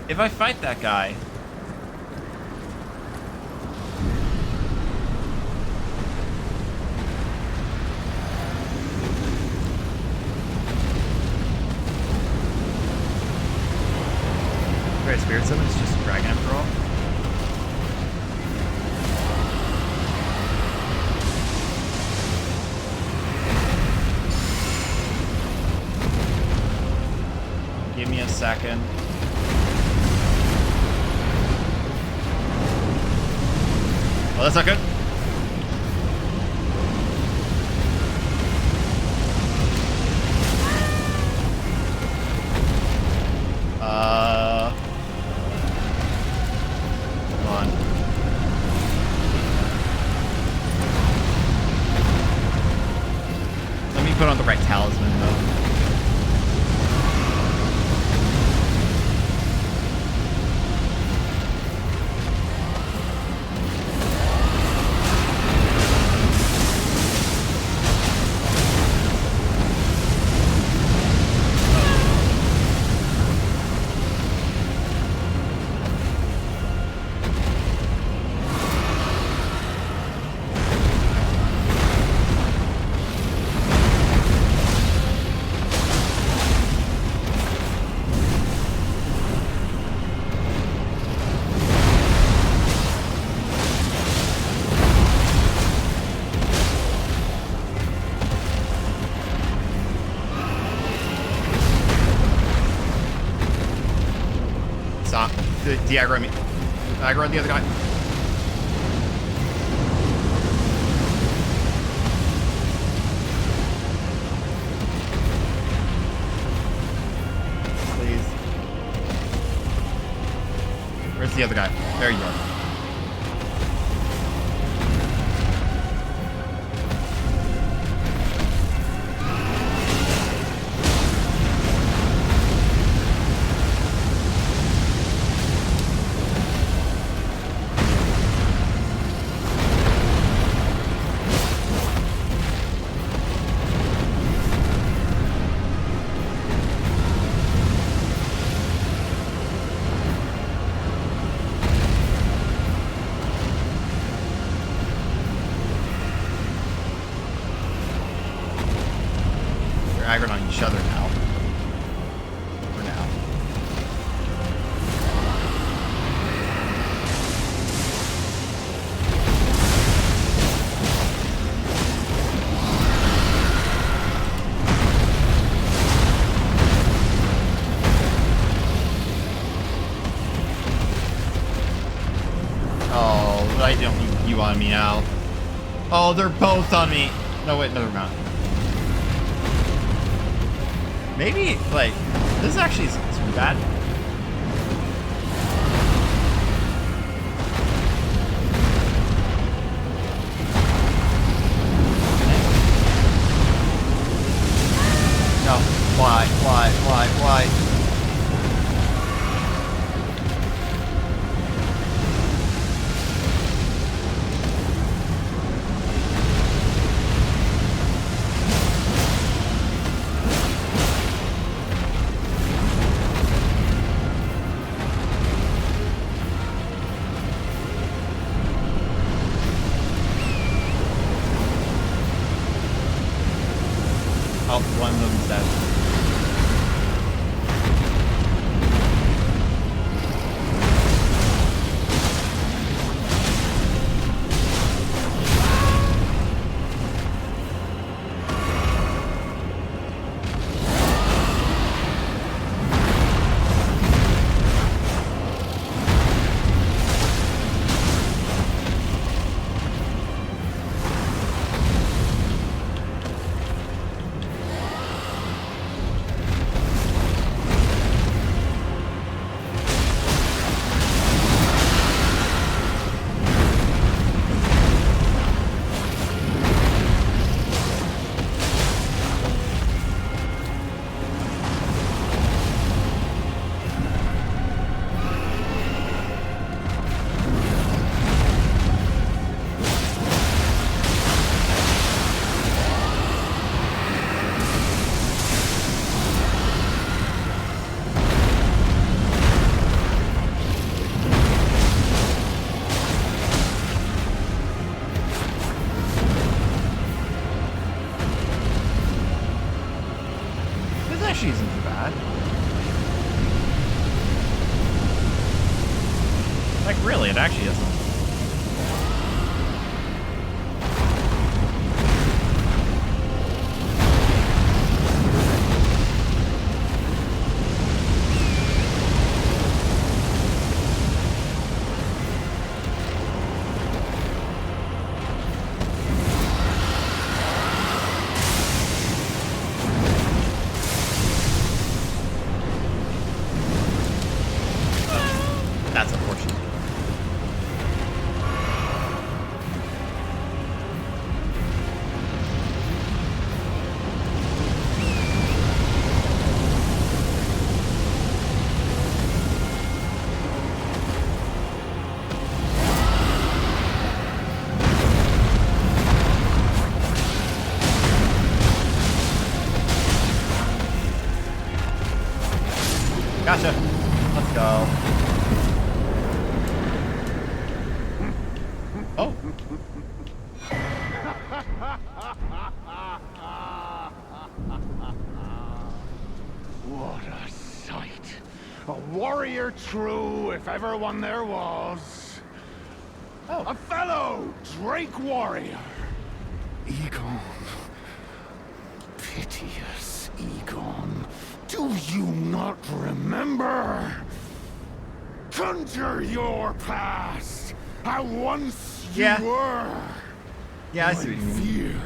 A: If I fight that guy... Right, Spirit Summon is just a dragon after all. Give me a second. Oh, that's not good. Hold on. Let me put on the right talisman, though. De-aggro me. Aggro the other guy. Please. Where's the other guy? There you are. Aggroed on each other now. For now. Oh, I don't you on me now. Oh, they're both on me. No, wait, no, they're not. Maybe, like, this actually isn't too bad. No, why? Oh, one of them's dead. This actually isn't too bad. Like, really, it actually isn't. That's unfortunate. Gotcha. Let's go. Oh.
C: What a sight. A warrior true, if ever one there was.
A: Oh.
C: A fellow Drake warrior. Egon. Piteous Egon. Do you not remember? Conjure your past. How once you were.
A: Yeah, I see what you mean.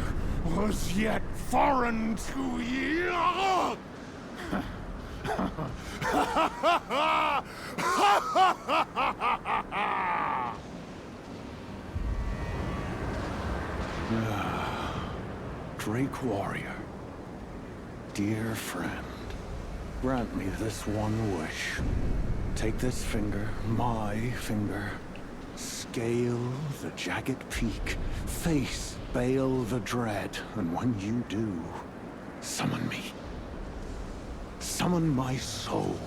C: Fear was yet foreign to ye. Drake warrior, dear friend, grant me this one wish. Take this finger, my finger, scale the jagged peak, face BAYLE the dread, and when you do, summon me. Summon my soul.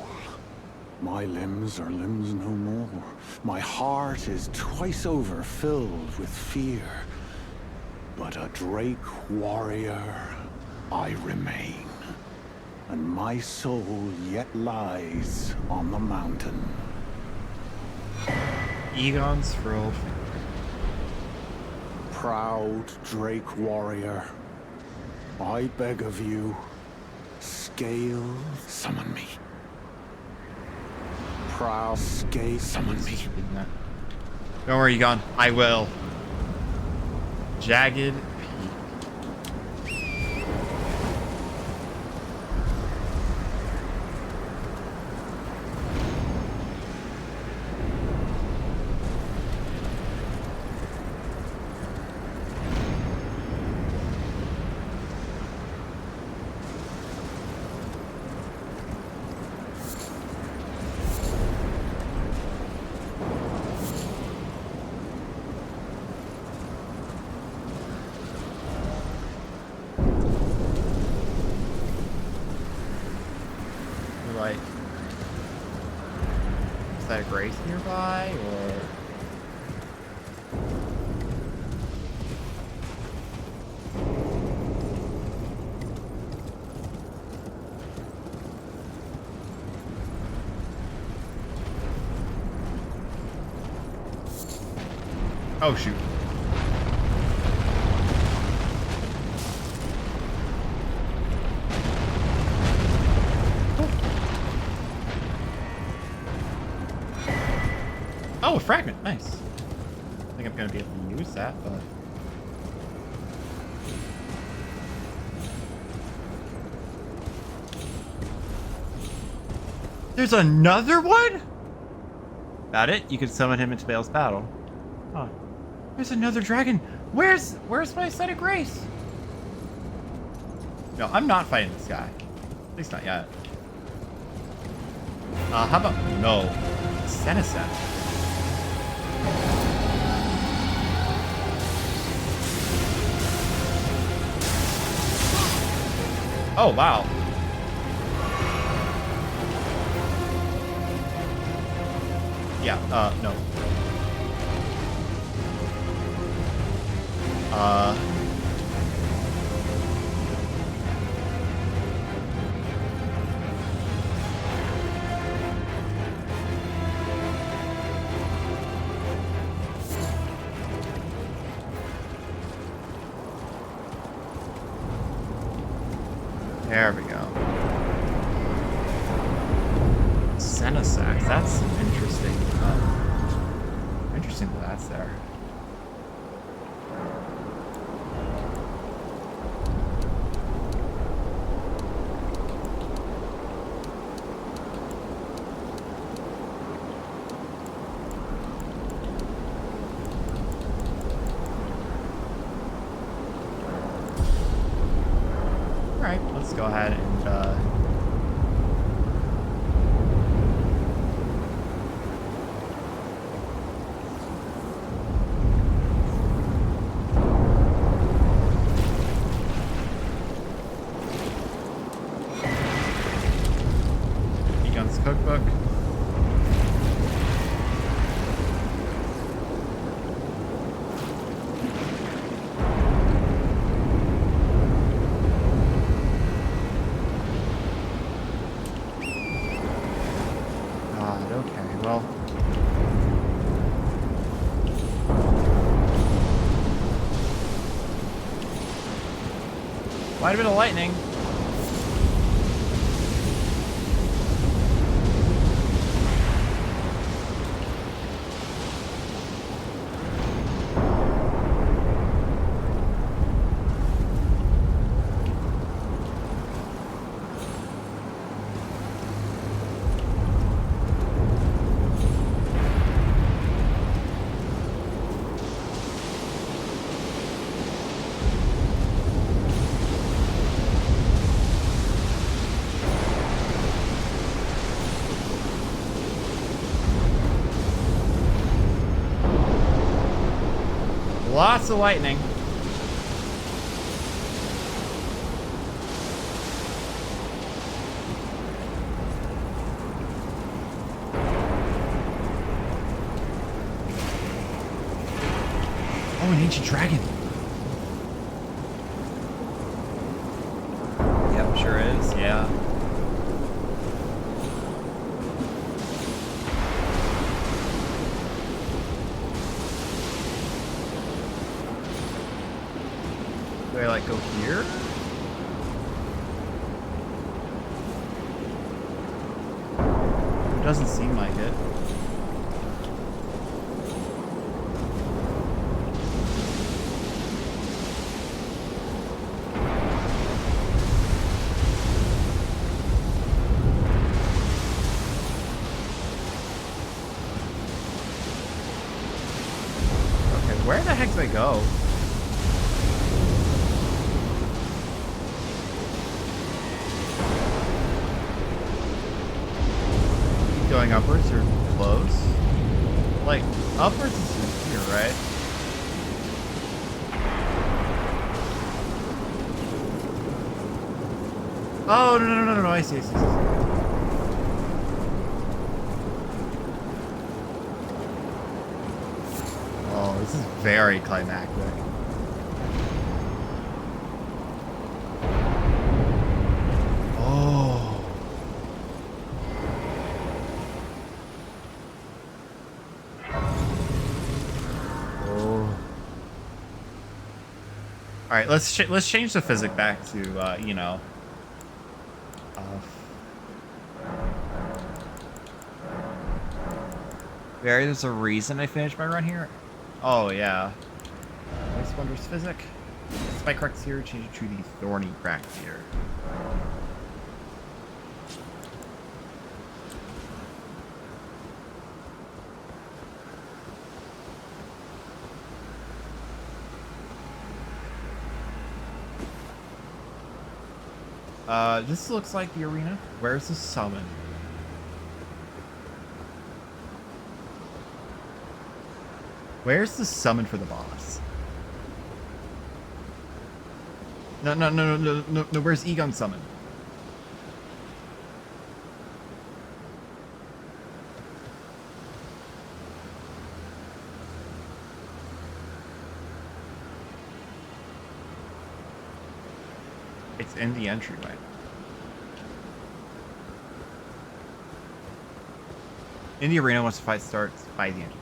C: My limbs are limbs no more. My heart is twice over filled with fear. But a Drake warrior I remain. And my soul yet lies on the mountain.
A: Egon's furled.
C: Proud Drake warrior, I beg of you, scale, summon me. Proud scale, summon me.
A: Don't worry, Egon. I will. Jagged peak. Like, is that a grace nearby, or? Oh shoot. Oh, a fragment. Nice. I think I'm going to be able to use that, but... There's another one? About it, you could summon him into BAYLE's battle. Huh. There's another dragon. Where's my site of grace? No, I'm not fighting this guy. At least not yet. How about... No. Seneset. Oh, wow. Yeah, no. There we go. Cenosax. That's interesting. Interesting that that's there. Alright, let's go ahead and Egon's cookbook. Okay, well. Quite a bit of lightning. Lots of lightning. Oh, an ancient dragon. Yep, sure is. Yeah. Do I like go here? It doesn't seem like it. Okay, where the heck do I go? Going upwards or close? Like, upwards is here, right? Oh, no, I see. Oh, this is very climactic. All right, let's change the physics back to you know. There's a reason I finished my run here. Oh yeah. Ice Wonders Physic. Spike Crux here, change it to the Thorny Crack here. This looks like the arena. Where's the summon? Where's the summon for the boss? No, where's Egon's summon? It's in the entryway. In the arena, once the fight starts, by the entryway.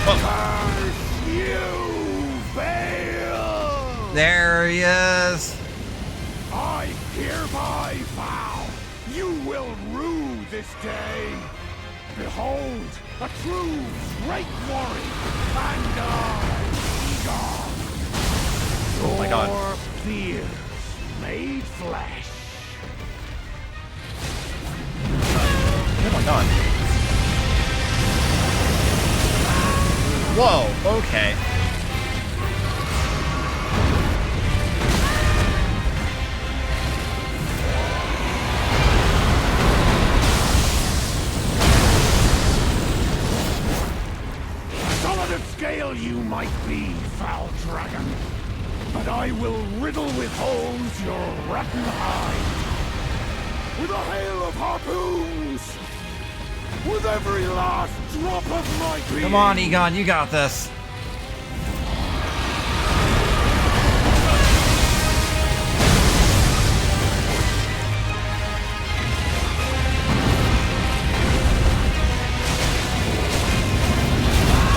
A: Whoa.
C: Curse you, BAYLE!
A: There he is.
C: I hereby vow you will rue this day. Behold, a true great warrior, and I, Egon.
A: Oh my God.
C: Your fears made flesh.
A: Oh my God. Whoa, okay.
C: Solid of scale you might be, foul dragon, but I will riddle with holes your rotten hide. With a hail of harpoons! With every last drop of my being!
A: Come on, Egon, you got this.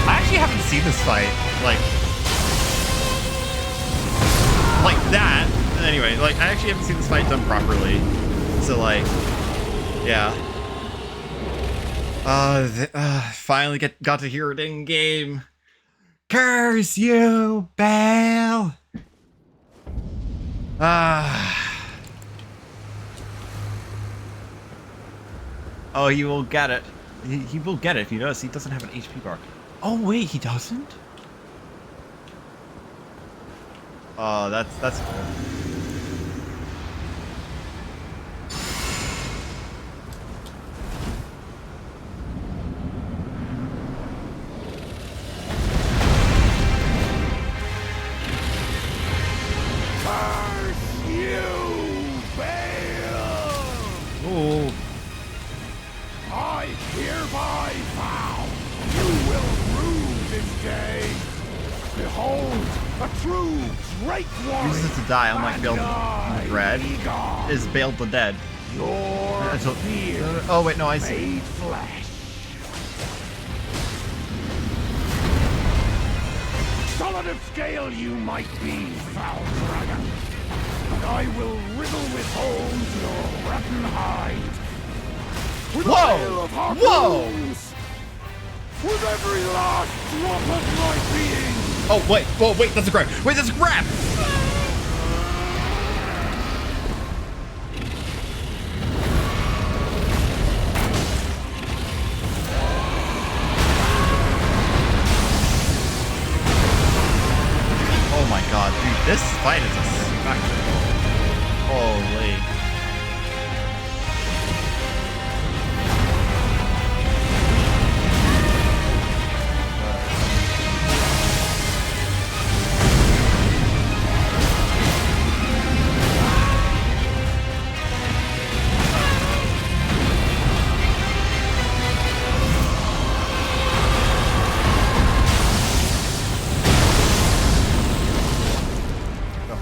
A: I actually haven't seen this fight, like that. Anyway, like, I actually haven't seen this fight done properly. So, like, yeah. Finally got to hear it in game. Curse you, BAYLE! Oh, he will get it. He will get it if you notice. He doesn't have an HP bar. Oh wait, he doesn't? Oh, that's cool.
C: Curse you, BAYLE!
A: Ooh.
C: I hereby vow you will rue this day. Behold, a true great warrior.
A: Uses it to die, unlike BAYLE the Dread.
C: Egon,
A: Is BAYLE the Dead.
C: your fear
A: Oh wait, no, I see.
C: made flesh. Solid of scale you might be, foul dragon, but I will riddle with holes your rotten hide. With a
A: Whoa!
C: hail of
A: Whoa!
C: harpoons! With every last drop of my being!
A: Oh wait, whoa, wait, that's a grab. Wait, that's a grab! Oh my god, dude, this fight is a spectacle. Holy.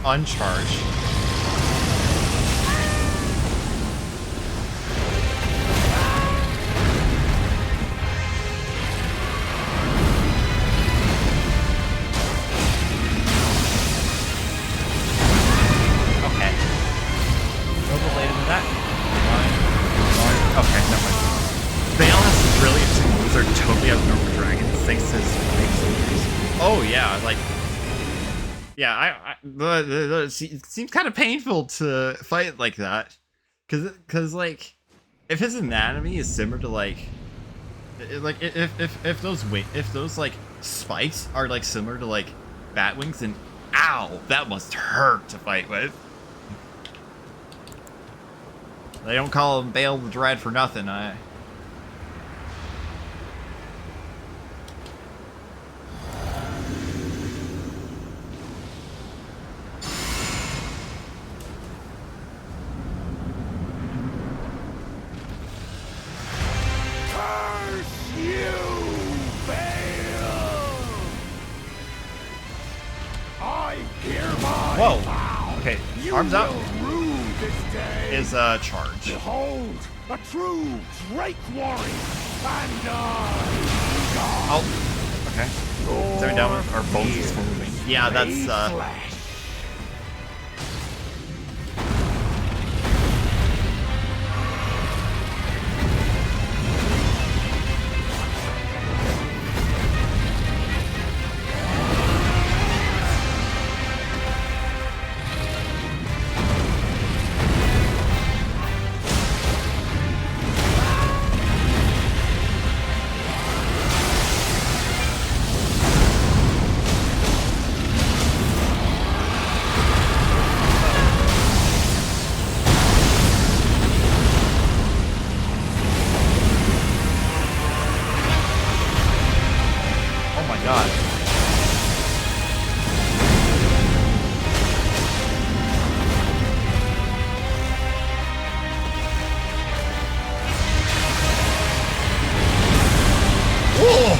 A: Uncharged. Okay. No related to that. Okay, never mind. BAYLE has some really interesting moves that are totally abnormal dragons thanks to his legs. Oh yeah, like. Yeah, it seems kind of painful to fight like that, cause like, if his anatomy is similar to like if those like spikes are like similar to like bat wings, then ow, that must hurt to fight with. They don't call him BAYLE the Dread for nothing. Whoa. Okay, arms up is charge.
C: Behold, a true great warrior, and I,
A: Oh, okay. Seven down, our bones is moving. Yeah, that's oh my god. Whoa!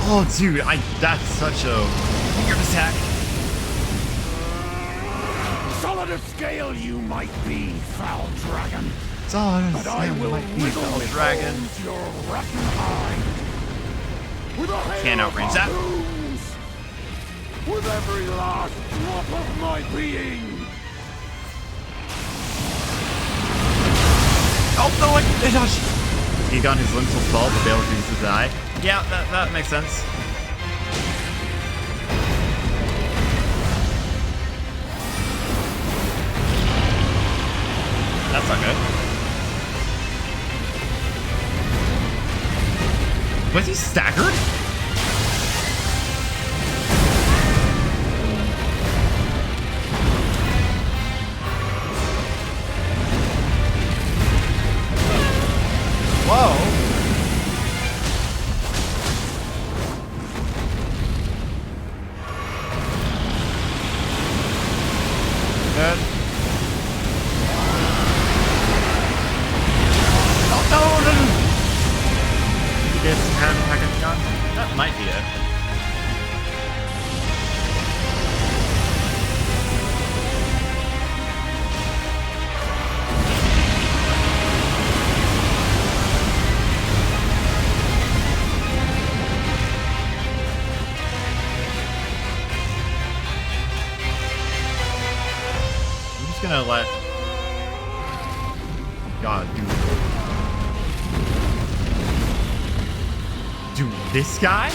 A: Oh, dude, that's such a weird attack.
C: Solid of scale you might be, foul dragon.
A: Solid
C: But I will
A: might be
C: wriggle
A: foul dragon.
C: your rotten hide. With a hail
A: Can't
C: of
A: outrange that.
C: harpoons. With every last drop of my being.
A: Oh no! I dodged. He got his limbs will fall, but BAYLE refuses to die. Yeah, that makes sense. That's not good. Was he staggered? Whoa. Good. Oh, no. Get some kind of package gun? That might be it. I'm just gonna let... God, dude, this guy?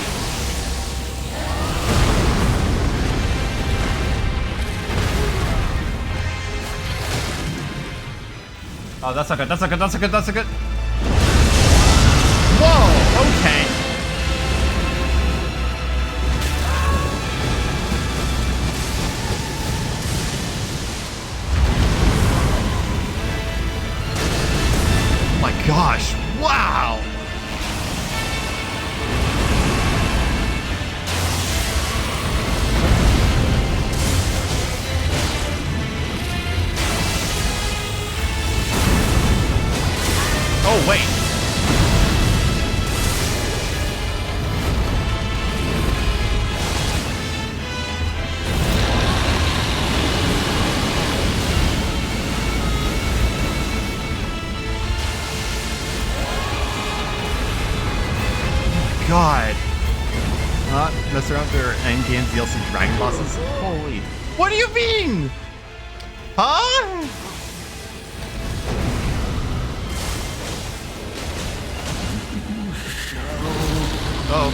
A: Oh, that's not good, that's not good, that's not good, that's not good. Whoa, okay. Oh my gosh, wow. Oh, wait. God. Not mess around with their endgame DLC dragon bosses. Holy. What do you mean? Huh? Oh.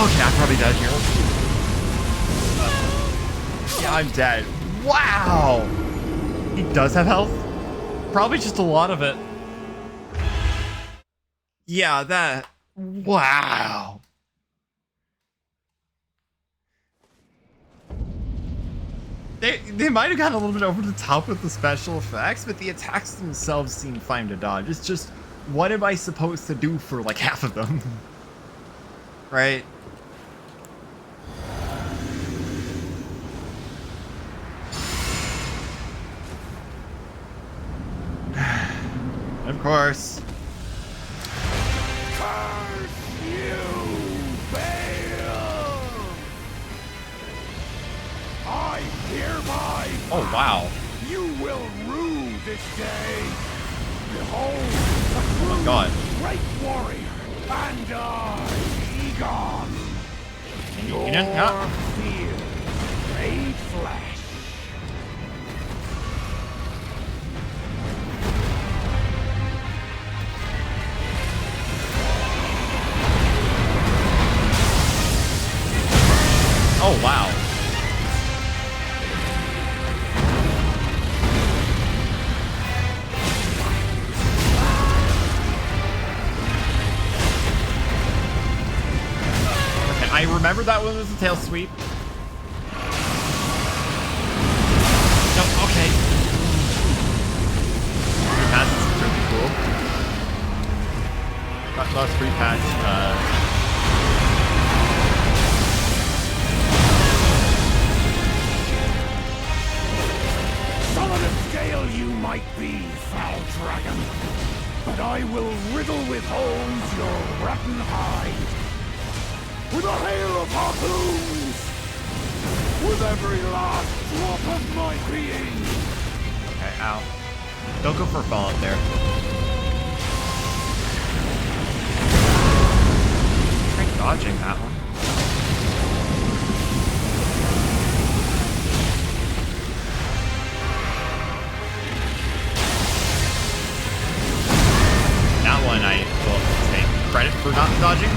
A: Okay, I'm probably dead here. Yeah, I'm dead. Wow! He does have health? Probably just a lot of it. Yeah, that... Wow! They might have gotten a little bit over the top with the special effects, but the attacks themselves seem fine to dodge. It's just, what am I supposed to do for like half of them? Right? Of course. wow.
C: You will rue this day. Behold, a
A: Oh my god.
C: great warrior, and I, Egon.
A: You didn't? Yeah.
C: Fear made flesh.
A: Oh, wow. Okay, I remember that one was a tail sweep. No, okay. Free patch is really cool. That last free patch,
C: Solid of scale you might be, foul dragon, but I will riddle with holes your rotten hide. With a hail of harpoons! With every last drop of my being!
A: okay, ow. Don't go for a fall up there. Try dodging that one. That one I will take credit for not dodging.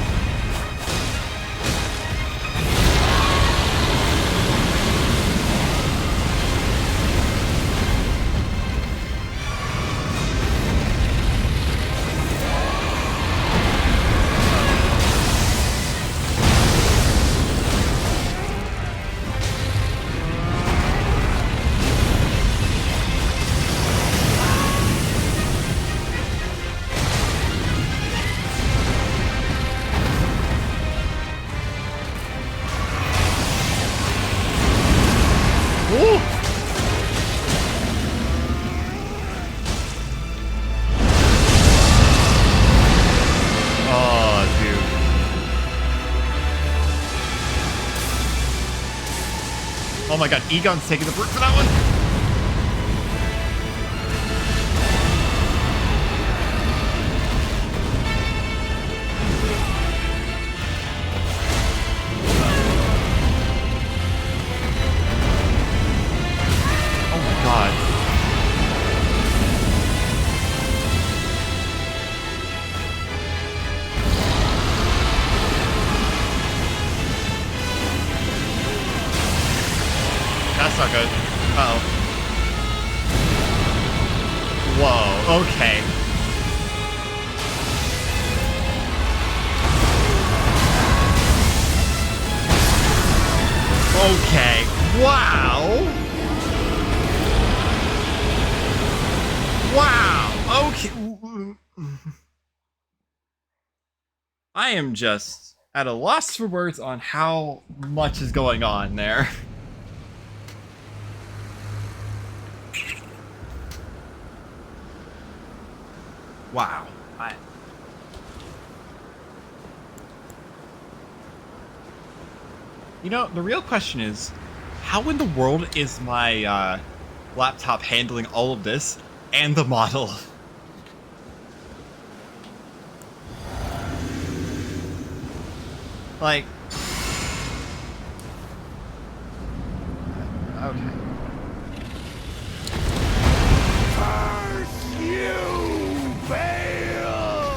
A: Oh my god, Egon's taking the brute for that one. Oh my god. That's not good. Uh-oh. Whoa, okay. Okay. Wow. Wow. Okay. I am just at a loss for words on how much is going on there. Wow. You know, the real question is, how in the world is my laptop handling all of this and the model? Like... Okay.
C: Curse you, BAYLE!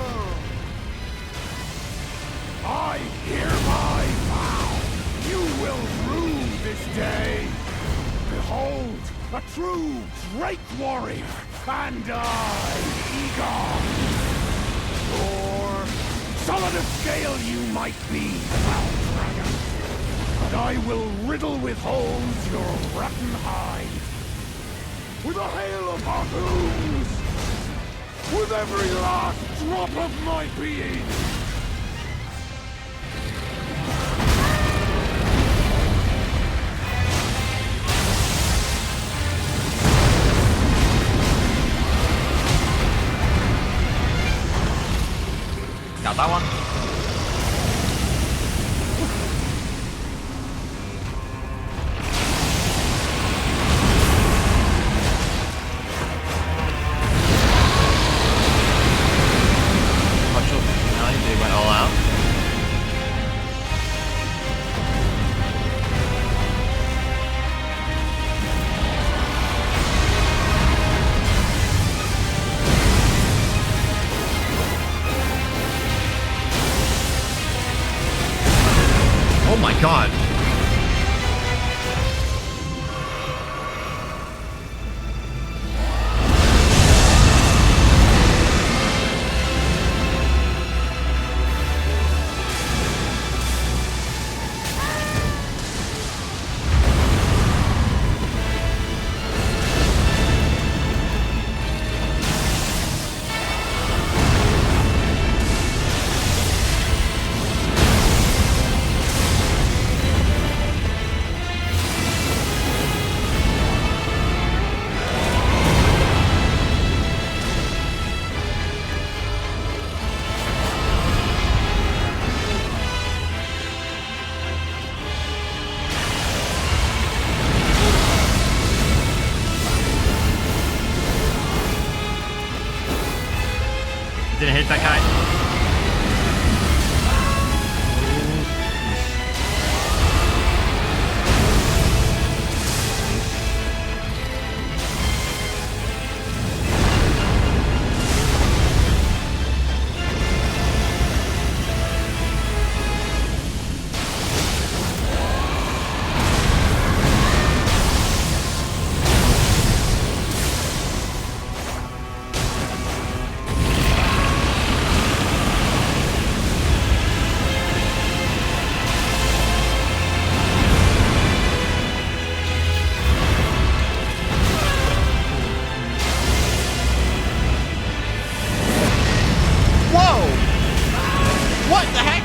C: I hereby vow you will rue this day. Behold, a true great warrior, and I, Egon. Or solid of scale you might be, foul dragon, but I will riddle with holes your rotten hide. With a hail of harpoons! With every last drop of my being!
A: Got that one. my god. Didn't hit that guy. What the heck?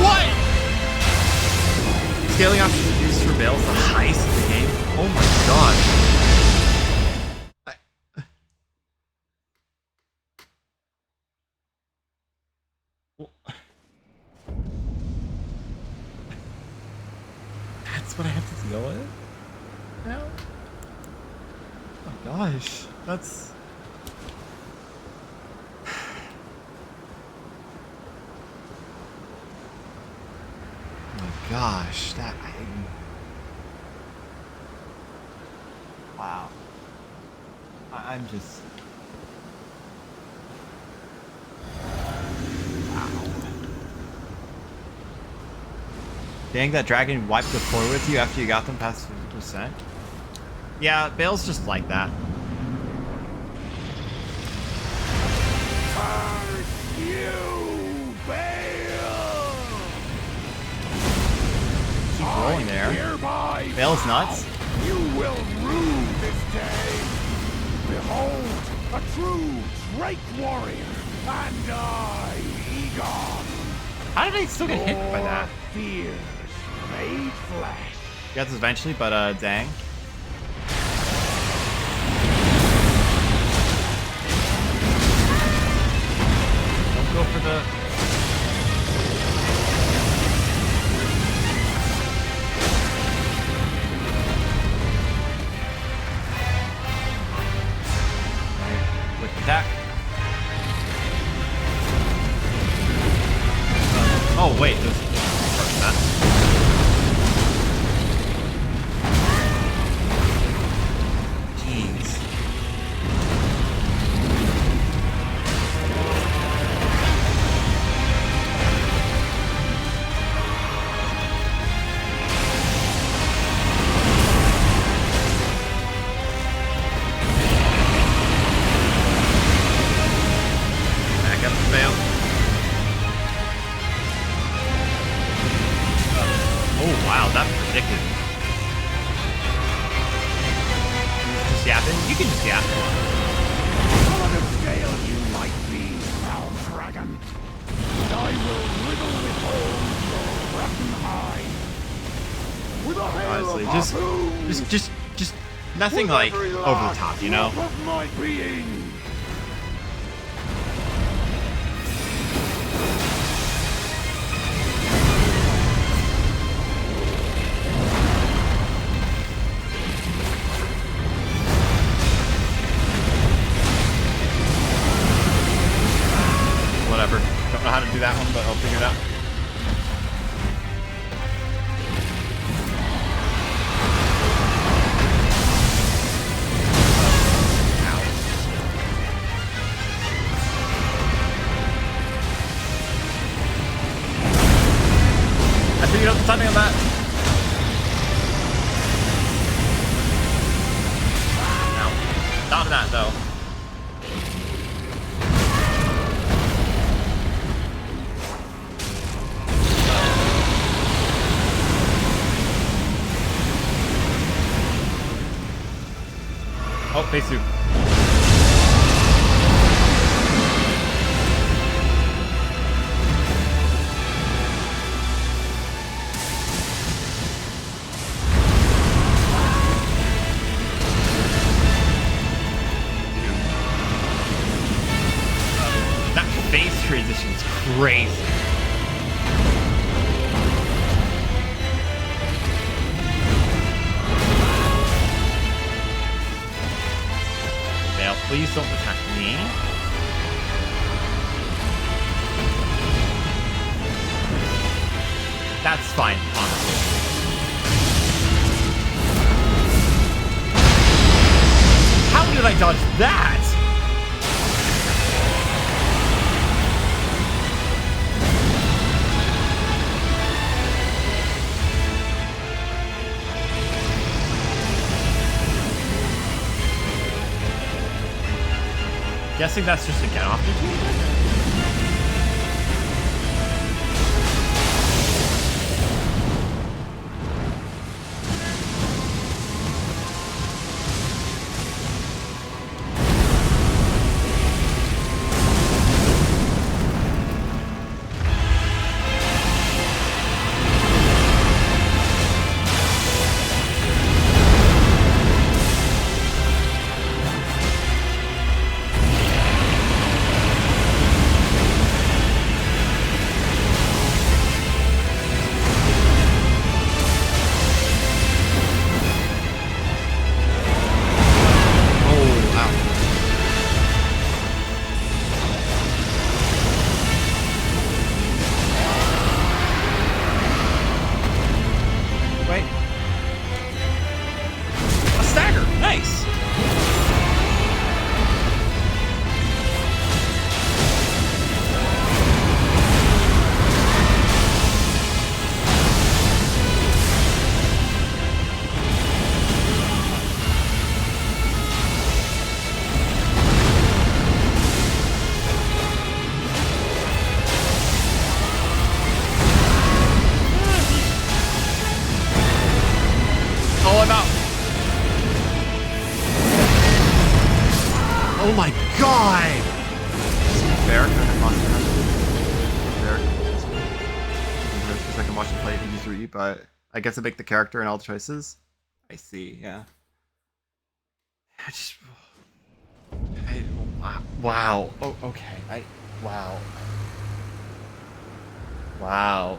A: What? Scaling off is used for BAYLE, the heist of the game. Oh my god. That's what I have to deal with now? Oh gosh. That's... Gosh, that wow. I'm just wow. Dang, that dragon wiped the floor with you after you got them past 50%. Yeah, BAYLE's just like that. Rolling there. BAYLE's nuts.
C: You will rue this day. Behold, a true Drake warrior, and I, Egon.
A: How did I still get hit by that?
C: Fears made flesh.
A: Got this eventually, but dang. Don't go for the... Attack. Oh wait, there's that. Jeez. Oh wow, that predicted. Just yapping? You can just yap.
C: On a scale you might be, foul dragon. And I will riddle with holes your rotten hide. With a hail
A: Honestly,
C: of harpoons,
A: just nothing like over the top, you know?
C: of my being.
A: Whatever. Don't know how to do that one, but I'll figure it out. nailed the timing on that. Ow. Not that though. Oh, face soup. That face transition is crazy. BAYLE, please don't attack me. That's fine, honestly. How did I dodge that? Guessing that's just a get off routine. Oh my god!
D: Fair, because I can watch him play Erdtree, but I get to make the character and all the choices. I see, yeah.
A: Wow. Oh, okay. Wow. Wow.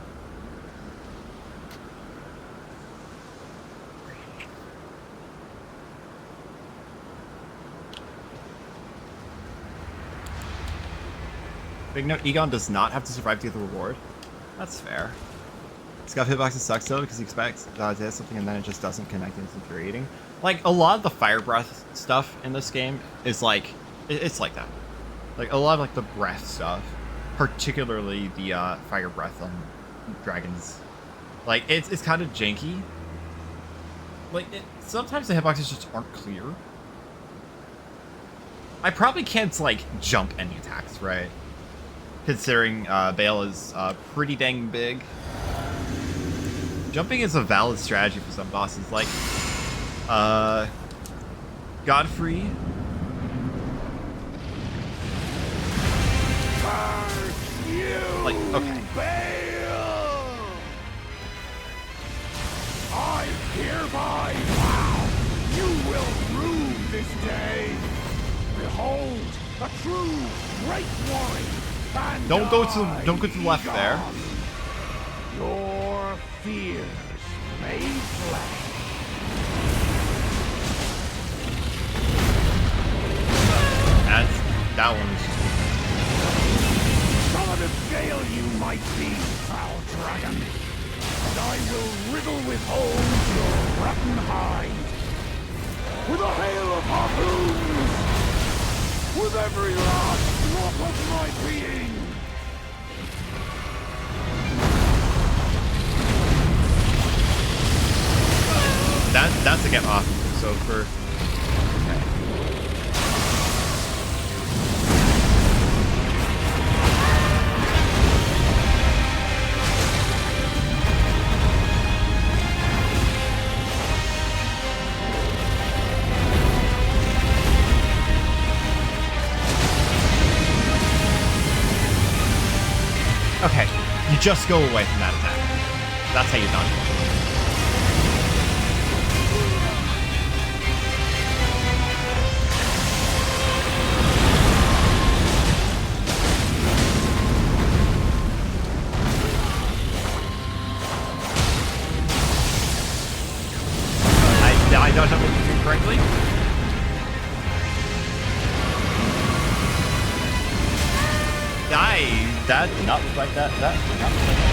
D: Big note, Egon does not have to survive to get the reward. That's fair. Scuff hitboxes sucks though because he expects to hit something and then it just doesn't connect and it's infuriating.
A: Like, a lot of the fire breath stuff in this game is like, it's like that. Like, a lot of like the breath stuff, particularly the fire breath on dragons. Like, it's kind of janky. Like, sometimes the hitboxes just aren't clear. I probably can't, like, jump any attacks, right? Considering BAYLE is pretty dang big. Jumping is a valid strategy for some bosses, like Godfrey. Like, okay.
C: BAYLE! I hereby vow you will rue this day. Behold, a true great warrior. And
A: Don't go to the left there.
C: Your fears made flesh.
A: That one is just...
C: Some of the scale you might be, foul dragon. And I will riddle with holes your rotten hide. With a hail of harpoons. With every last drop of my being.
D: Okay, you just go away from that attack. That's how you dodge it. I dodged up it correctly. That did not look like that. That did not look like that.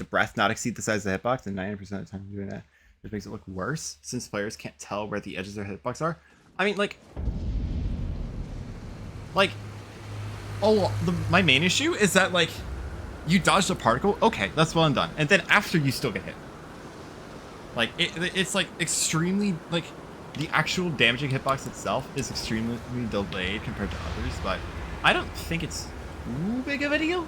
D: Breath not exceed the size of the hitbox, and 90% of the time doing that, it makes it look worse since players can't tell where the edges of their hitbox are. I mean, my main issue is that like you dodged a particle, okay, that's well and done, and then after you still get hit. Like it's like extremely like the actual damaging hitbox itself is extremely delayed compared to others, but I don't think it's too big of a deal.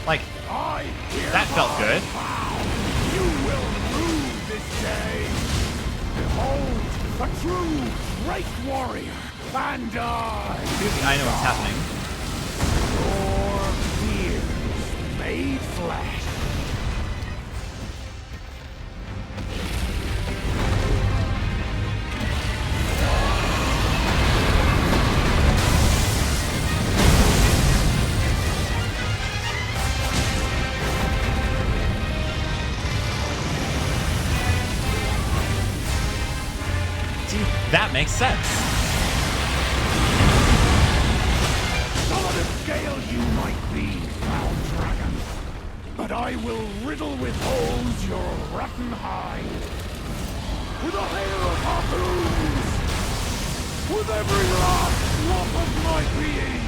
D: Like, that felt good.
C: You will rue this day. Behold, a true great warrior, and
D: I know what's happening.
C: Your fears made flesh.
D: That makes sense.
C: Solid of scale you might be, foul dragon, but I will riddle with holes your rotten hide. With a hail of harpoons, with every last drop of my being.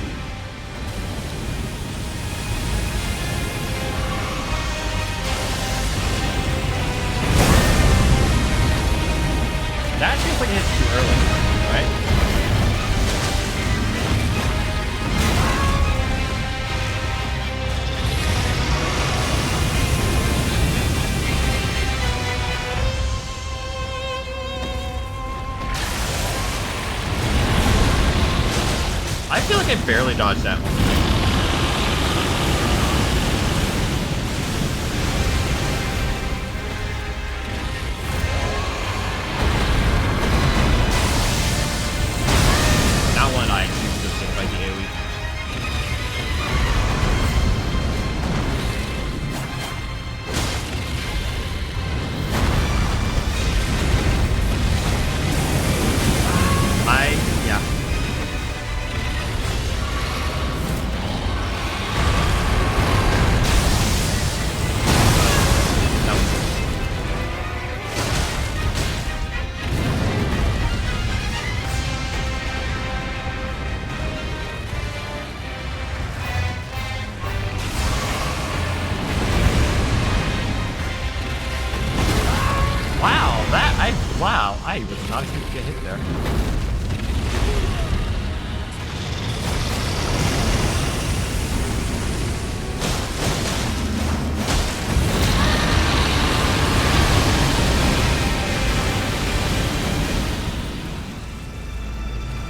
D: That feels like it hits too early, right? I feel like I barely dodged that one. I was not expecting to get hit there.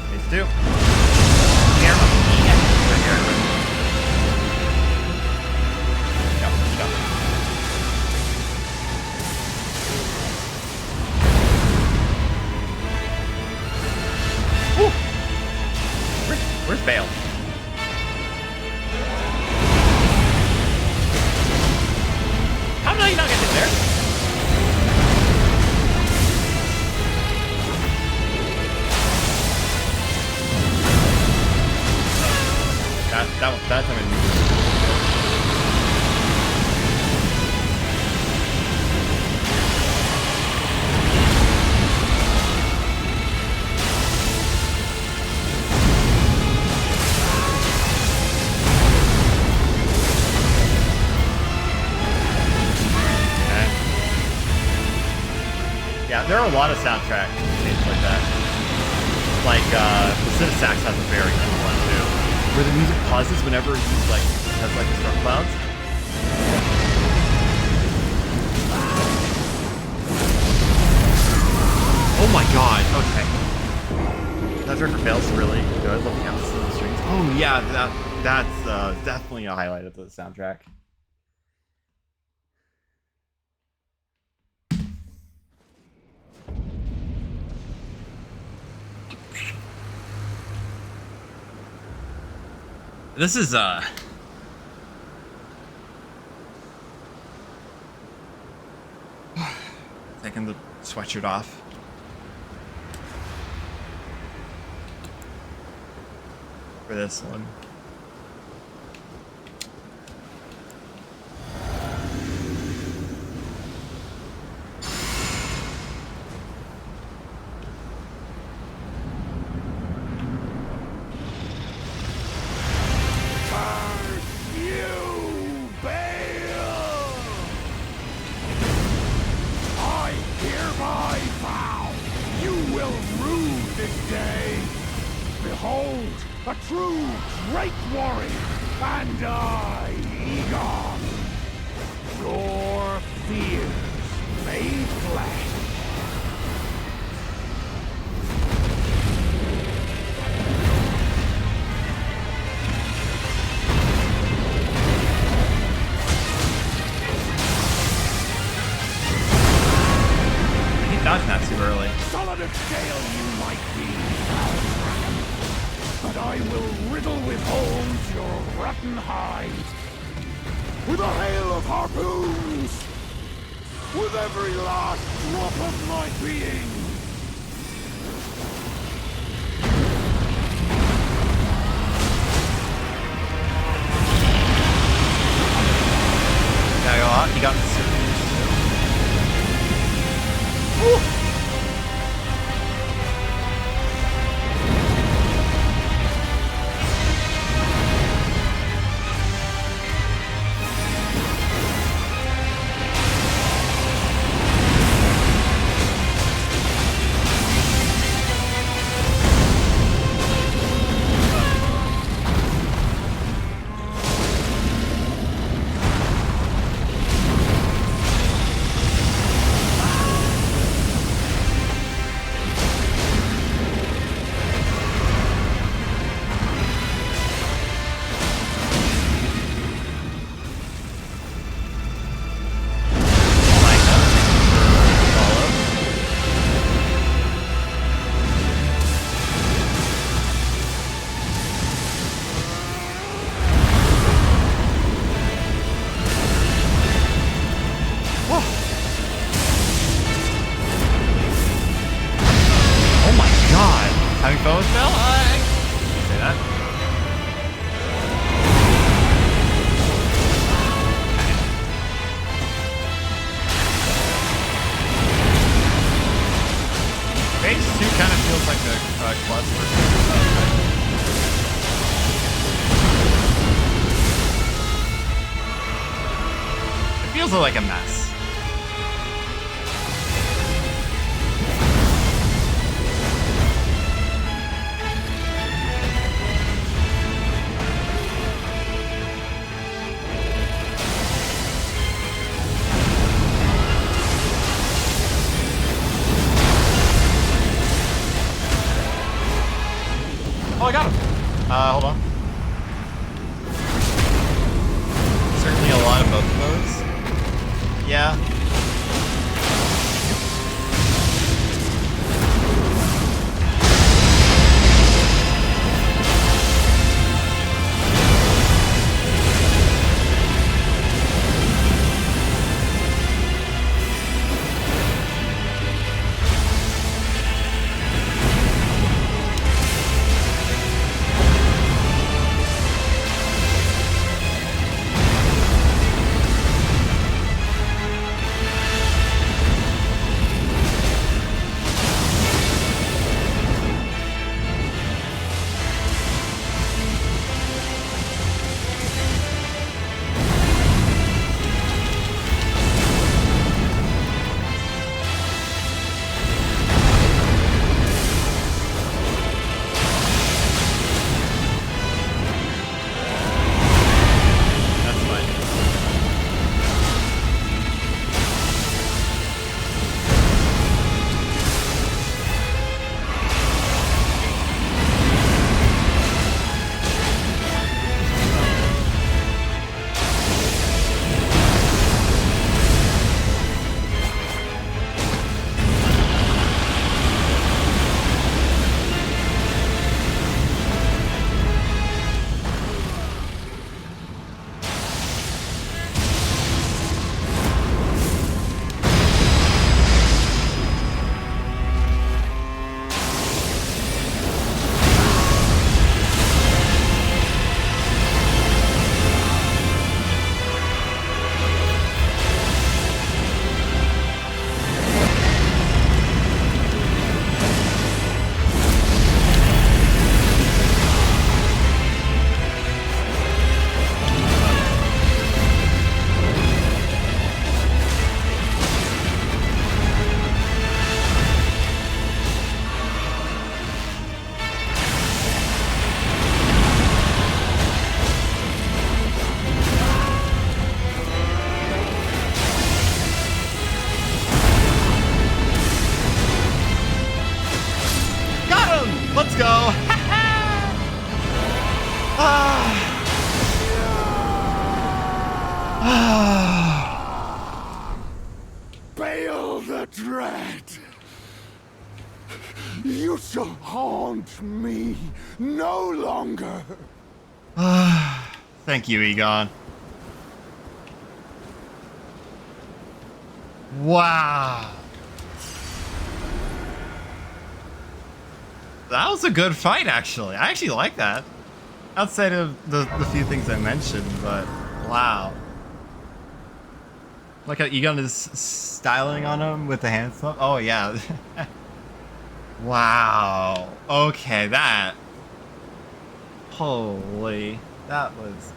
D: Phase 2. Here. Right here. Go, go. Woo! Where's BAYLE? How did I not get hit there? That's how yeah, there are a lot of soundtrack games like that. Like, the Sax has a very cool one too, where the music pauses whenever he's like has like the storm clouds. Oh my god! Okay, that record feels really good. Looking at the strings. Oh yeah, that's definitely a highlight of the soundtrack. This is taking the sweatshirt off. For this one.
C: Behold, a true great warrior, and I, Egon, your fears made flesh.
D: I think dodging that too early.
C: Solid of scale you might be, but I will riddle with holes your rotten hide with a hail of harpoons, with every last drop of my being.
D: Gotta go out. You got the suit. Having fun with Phil? I say that. Phase 2 kind of feels like a cluster. It feels like a mess. Yeah. That's fine. Got him! Let's go!
C: BAYLE the Dread! You shall haunt me no longer!
D: Thank you, Egon. Wow. That was a good fight, actually. I actually like that. Outside of the few things I mentioned, but wow. Like how Egon is styling on him with the hand slap. Oh, yeah. Wow. Okay, that. Holy. That was,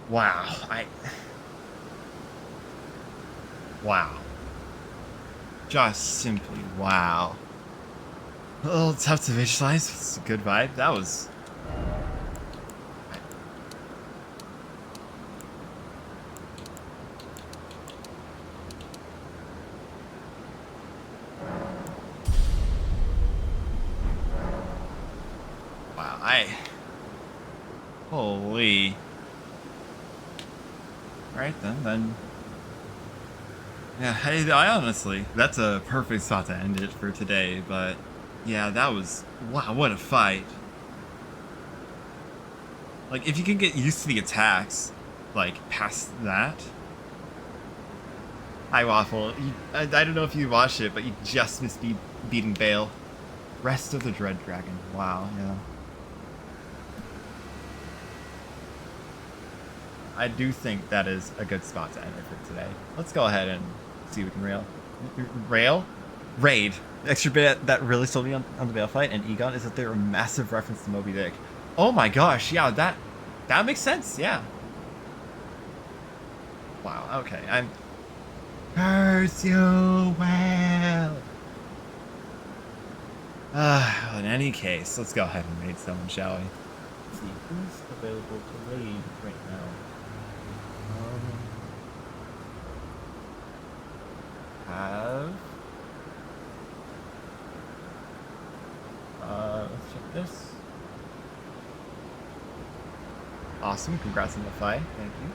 D: wow. Wow. Just simply wow. A little tough to visualize. It's a good vibe. That was. Wow. Holy. Alright then. Yeah, I honestly, that's a perfect spot to end it for today, but yeah, that was, wow, what a fight. Like, if you can get used to the attacks, like, past that. Hi, Waffle. I don't know if you watched it, but you just missed beating BAYLE. Rest of the Dread Dragon. Wow, yeah. I do think that is a good spot to end it for today. Let's go ahead and see if we can raid. The extra bit that really sold me on the BAYLE fight and Egon is that they're a massive reference to Moby Dick. Oh my gosh, yeah, that makes sense, yeah. Wow, okay, I'm... Curse you well! In any case, let's go ahead and raid someone, shall we? Let's see, who's available to raid right now? Let's check this. Awesome, congrats on the fight, thank you.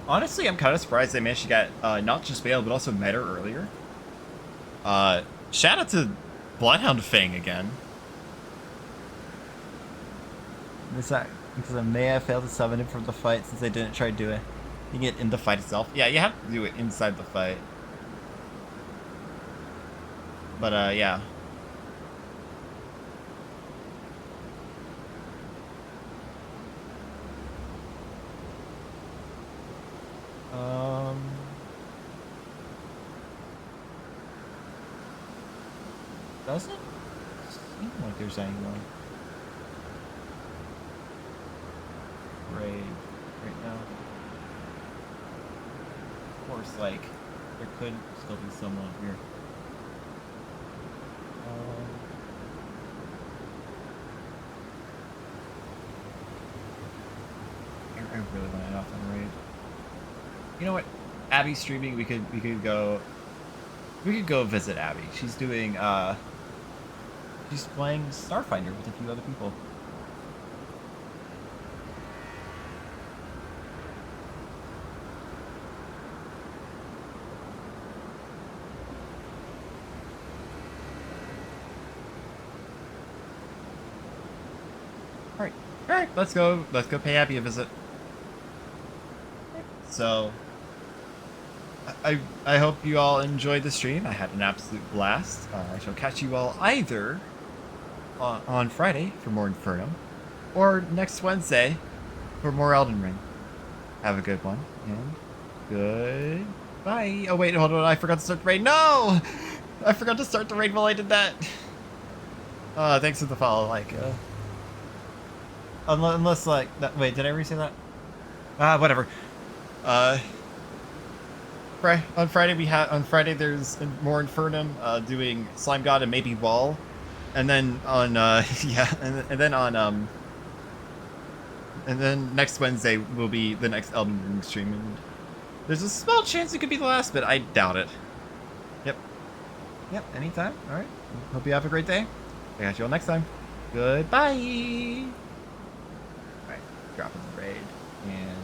A: Honestly, I'm kind of surprised they managed to get not just BAYLE, but also Meta earlier. Shout out to Bloodhound Fang again.
D: Is that because I may have failed to summon him from the fight since I didn't try doing it in the fight itself?
A: Yeah, you have to do it inside the fight. But, yeah.
D: Doesn't seem like there's anyone raid right now. Of course, like, there could still be someone here.
A: I really want to off on raid. You know what? Abby's streaming. We could go visit Abby. She's doing
D: She's playing Starfinder with a few other people.
A: all right. Let's go pay Abby a visit. So I hope you all enjoyed the stream. I had an absolute blast. I shall catch you all either on Friday for more Infernum, or next Wednesday for more Elden Ring. Have a good one, and goodbye. Oh wait, hold on, I forgot to start the raid. No! I forgot to start the raid while I did that. Thanks for the follow, like,
D: Unless, like, that, wait, did I ever say that?
A: whatever. On Friday there's more Infernum, doing Slime God and maybe Wall, and then on yeah, and then next Wednesday will be the next Elden Ring stream, and there's a small chance it could be the last, but I doubt it. Yep, anytime. All right. Hope you have a great day. I got you all next time. Goodbye. All right, dropping the raid and.